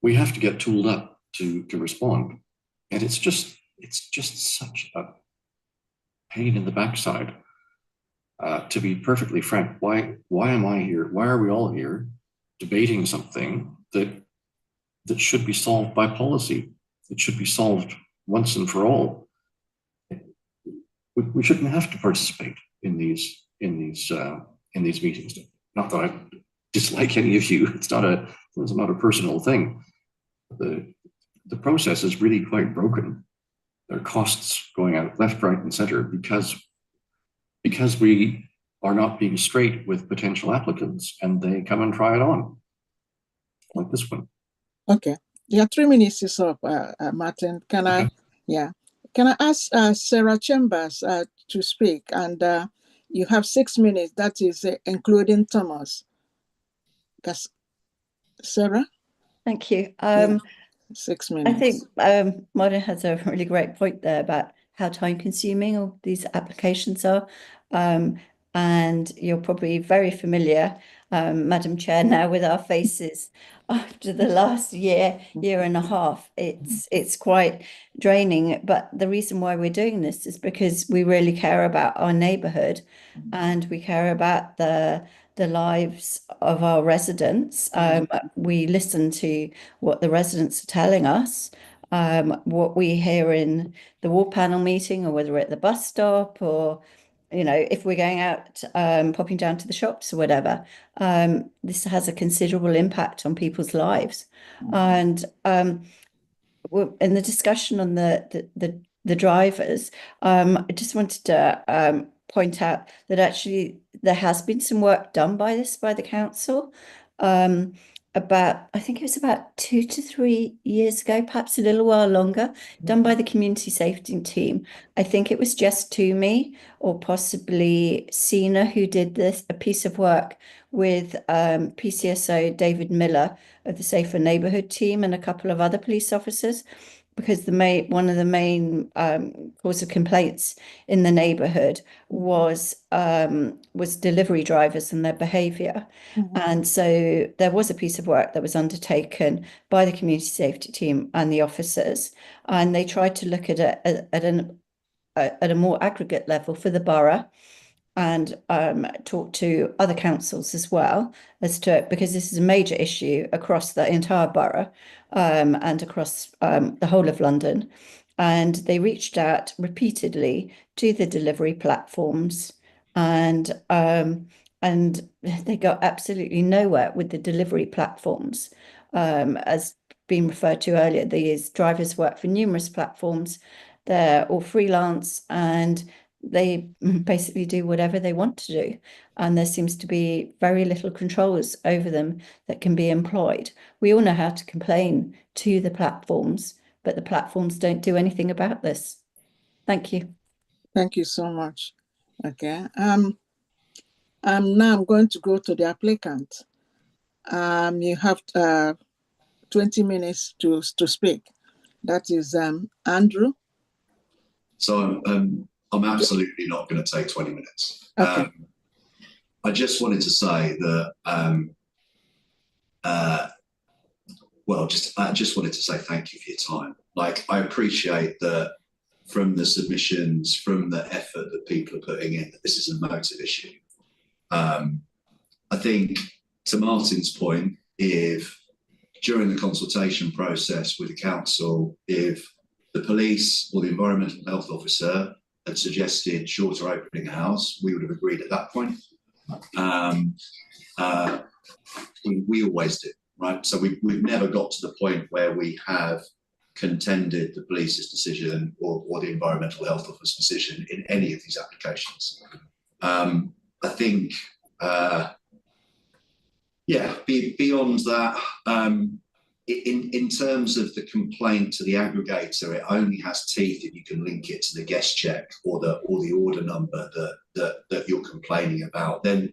we have to get tooled up to respond, and it's just such a pain in the backside. To be perfectly frank, why am I here? Why are we all here debating something that should be solved by policy? It should be solved once and for all. We shouldn't have to participate in these meetings. Not that I dislike any of you. It's not a personal thing. The process is really quite broken. There are costs going out left, right, and center because we are not being straight with potential applicants, and they come and try it on, like this one. Okay. Yeah, 3 minutes is up, Martin. Can I ask Sarah Chambers to speak? And you have 6 minutes. That is including Thomas. Sarah? Thank you. 6 minutes. I think Martin has a really great point there about how time-consuming all these applications are. And you're probably very familiar, Madam Chair, now with our faces after the last year and a half. It's quite draining. But the reason why we're doing this is because we really care about our neighbourhood, and we care about the lives of our residents. We listen to what the residents are telling us, what we hear in the wall panel meeting, or whether we're at the bus stop, or if we're going out, popping down to the shops or whatever. This has a considerable impact on people's lives. And in the discussion on the drivers, I just wanted to point out that actually there has been some work done by the council I think it was about 2 to 3 years ago, perhaps a little while longer, done by the community safety team. I think it was Jess Toomey or possibly Sina who did a piece of work with PCSO David Miller of the Safer Neighbourhood team and a couple of other police officers, because one of the main cause of complaints in the neighbourhood was delivery drivers and their behaviour. And so there was a piece of work that was undertaken by the community safety team and the officers, and they tried to look at a more aggregate level for the borough, and talk to other councils as well, because this is a major issue across the entire borough and across the whole of London. And they reached out repeatedly to the delivery platforms, and they got absolutely nowhere with the delivery platforms. As being referred to earlier, these drivers work for numerous platforms. They're all freelance, and they basically do whatever they want to do, and there seems to be very little controls over them that can be employed. We all know how to complain to the platforms, but the platforms don't do anything about this. Thank you. Thank you so much. Okay. Now I'm going to go to the applicant. You have 20 minutes to speak. That is Andrew. So I'm absolutely not going to take 20 minutes. Okay. I just wanted to say that, I just wanted to say thank you for your time. Like, I appreciate that from the submissions, from the effort that people are putting in, that this is a motive issue. I think, to Martin's point, if during the consultation process with the council, if the police or the environmental health officer had suggested shorter opening hours, we would have agreed at that point. We always do, right? So we've never got to the point where we have contended the police's decision or the environmental health officer's decision in any of these applications. I think, beyond that, in terms of the complaint to the aggregator, it only has teeth if you can link it to the guest check or the order number that you're complaining about. Then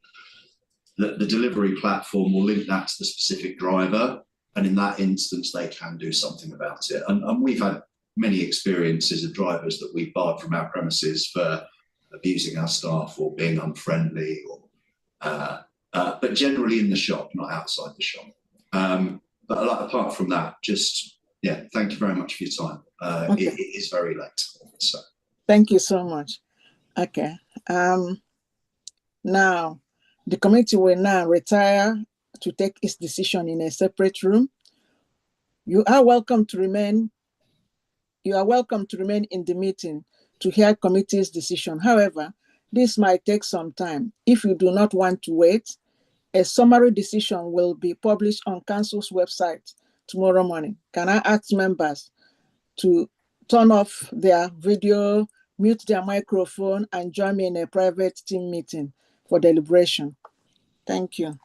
the delivery platform will link that to the specific driver, and in that instance, they can do something about it. And we've had many experiences of drivers that we've barred from our premises for abusing our staff or being unfriendly, but generally in the shop, not outside the shop. But apart from that, thank you very much for your time. Okay. It is very late. So. Thank you so much. Okay. Now, the committee will now retire to take its decision in a separate room. You are welcome to remain in the meeting to hear committee's decision. However, this might take some time. If you do not want to wait, a summary decision will be published on council's website tomorrow morning. Can I ask members to turn off their video, mute their microphone, and join me in a private team meeting for deliberation? Thank you.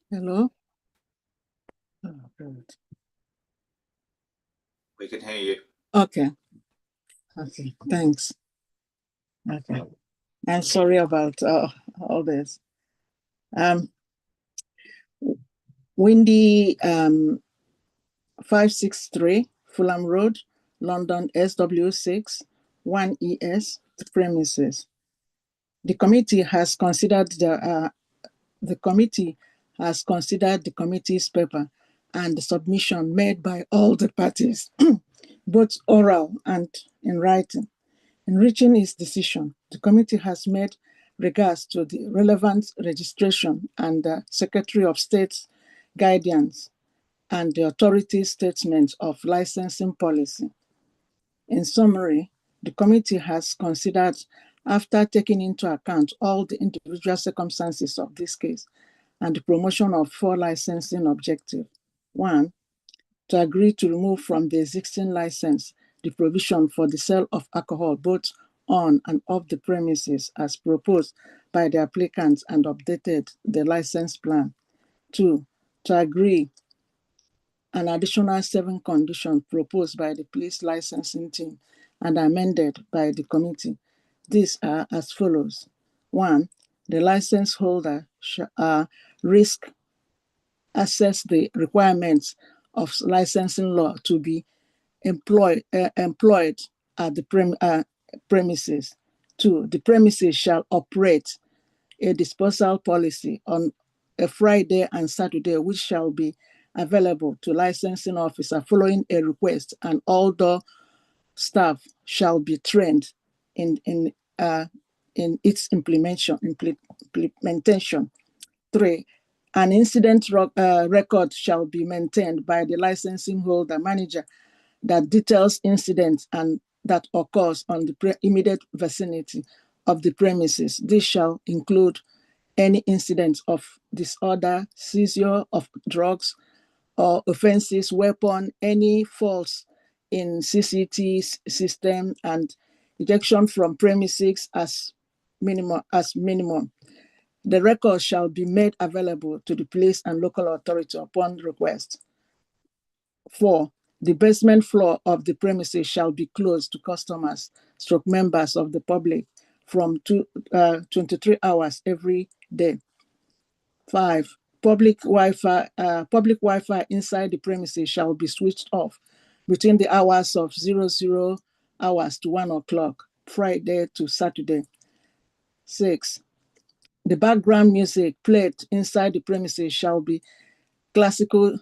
Hello? Oh, good. We can hear you. Okay. Okay, thanks. Okay. I'm sorry about all this. Windy 563 Fulham Road, London SW6 1ES, the premises. The committee has considered the committee's paper and the submission made by all the parties, both oral and in writing. In reaching its decision, the committee has made regards to the relevant registration and the Secretary of State's guidance and the authority's statement of licensing policy. In summary, the committee has considered, after taking into account all the individual circumstances of this case and the promotion of 4 licensing objectives. 1, to agree to remove from the existing license the provision for the sale of alcohol both on and off the premises as proposed by the applicant and updated the license plan. 2, to agree an additional 7 conditions proposed by the police licensing team and amended by the committee. These are as follows. 1, the license holder risk assess the requirements of licensing law to be employed at the premises. 2, the premises shall operate a disposal policy on a Friday and Saturday, which shall be available to licensing officer following a request, and all door staff shall be trained in its implementation. 3, an incident record shall be maintained by the licensing holder manager that details incidents and that occurs on the immediate vicinity of the premises. This shall include any incidents of disorder, seizure of drugs or offenses, weapon, any faults in CCT system, and ejection from premises as minimum. The record shall be made available to the police and local authority upon request. 4, the basement floor of the premises shall be closed to customers / members of the public from 23 hours every day. 5, public Wi-Fi inside the premises shall be switched off between the hours of 00 hours to 1 o'clock, Friday to Saturday. 6, the background music played inside the premises shall be classical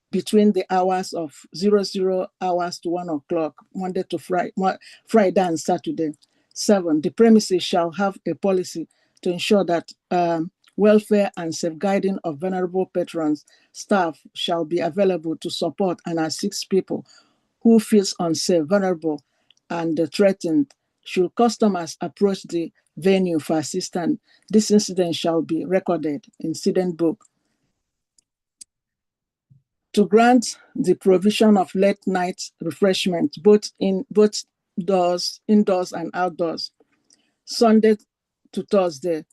between the hours of 00 hours to 1 o'clock, Monday to Friday and Saturday. 7, the premises shall have a policy to ensure that welfare and safeguarding of vulnerable patrons, staff shall be available to support and assist people who feel unsafe, vulnerable, and threatened. Should customers approach the venue for assistance, this incident shall be recorded in incident book. To grant the provision of late night refreshment, both indoors and outdoors, Sunday to Thursday,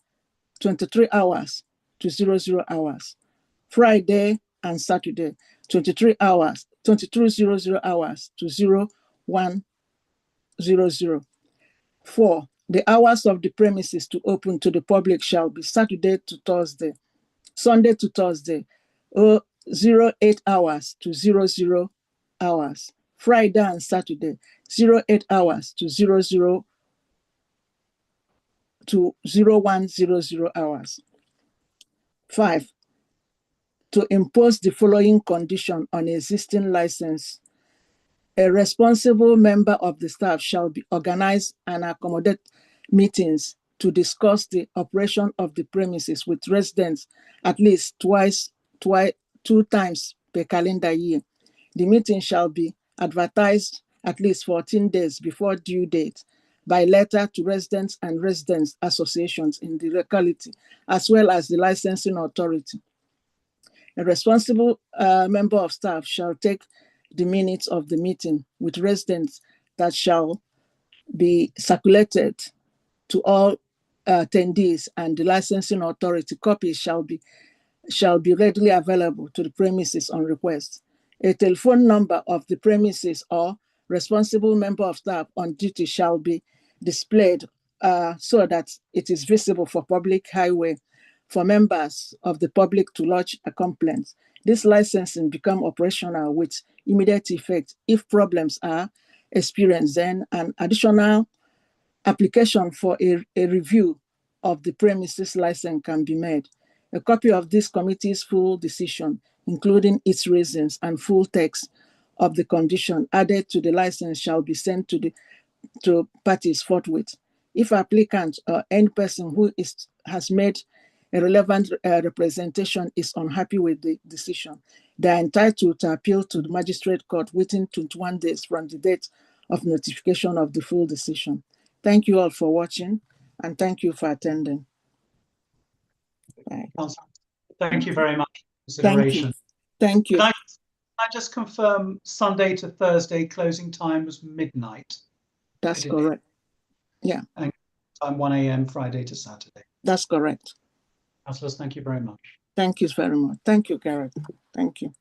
23 hours to 00 hours, Friday and Saturday, 23 hours, 22:00 hours to 01:00. 4, the hours of the premises to open to the public shall be Saturday to Thursday, Sunday to Thursday, 08 hours to 00 hours, Friday and Saturday, 08 hours to 00 to 01:00 hours. 5, to impose the following condition on existing license. A responsible member of the staff shall be organized and accommodate meetings to discuss the operation of the premises with residents at least 2 times per calendar year. The meeting shall be advertised at least 14 days before due date by letter to residents and residents associations in the locality, as well as the licensing authority. A responsible member of staff shall take the minutes of the meeting with residents that shall be circulated to all attendees and the licensing authority. Copies shall be shall be readily available to the premises on request. A telephone number of the premises or responsible member of staff on duty shall be displayed so that it is visible for public highway for members of the public to lodge a complaint. This licensing become operational with immediate effect. If problems are experienced, then an additional application for a review of the premises license can be made. A copy of this committee's full decision, including its reasons and full text of the condition added to the license, shall be sent to parties forthwith. If applicant or any person who has made a relevant representation is unhappy with the decision, they are entitled to appeal to the magistrate court within 21 days from the date of notification of the full decision. Thank you all for watching, and thank you for attending. Bye. Thank you very much for Thank consideration. you. Thank you. Can I just confirm Sunday to Thursday closing time was midnight? That's correct. Yeah. And time 1 a.m. Friday to Saturday. That's correct. Councillors, thank you very much. Thank you very much. Thank you, Gareth. Thank you.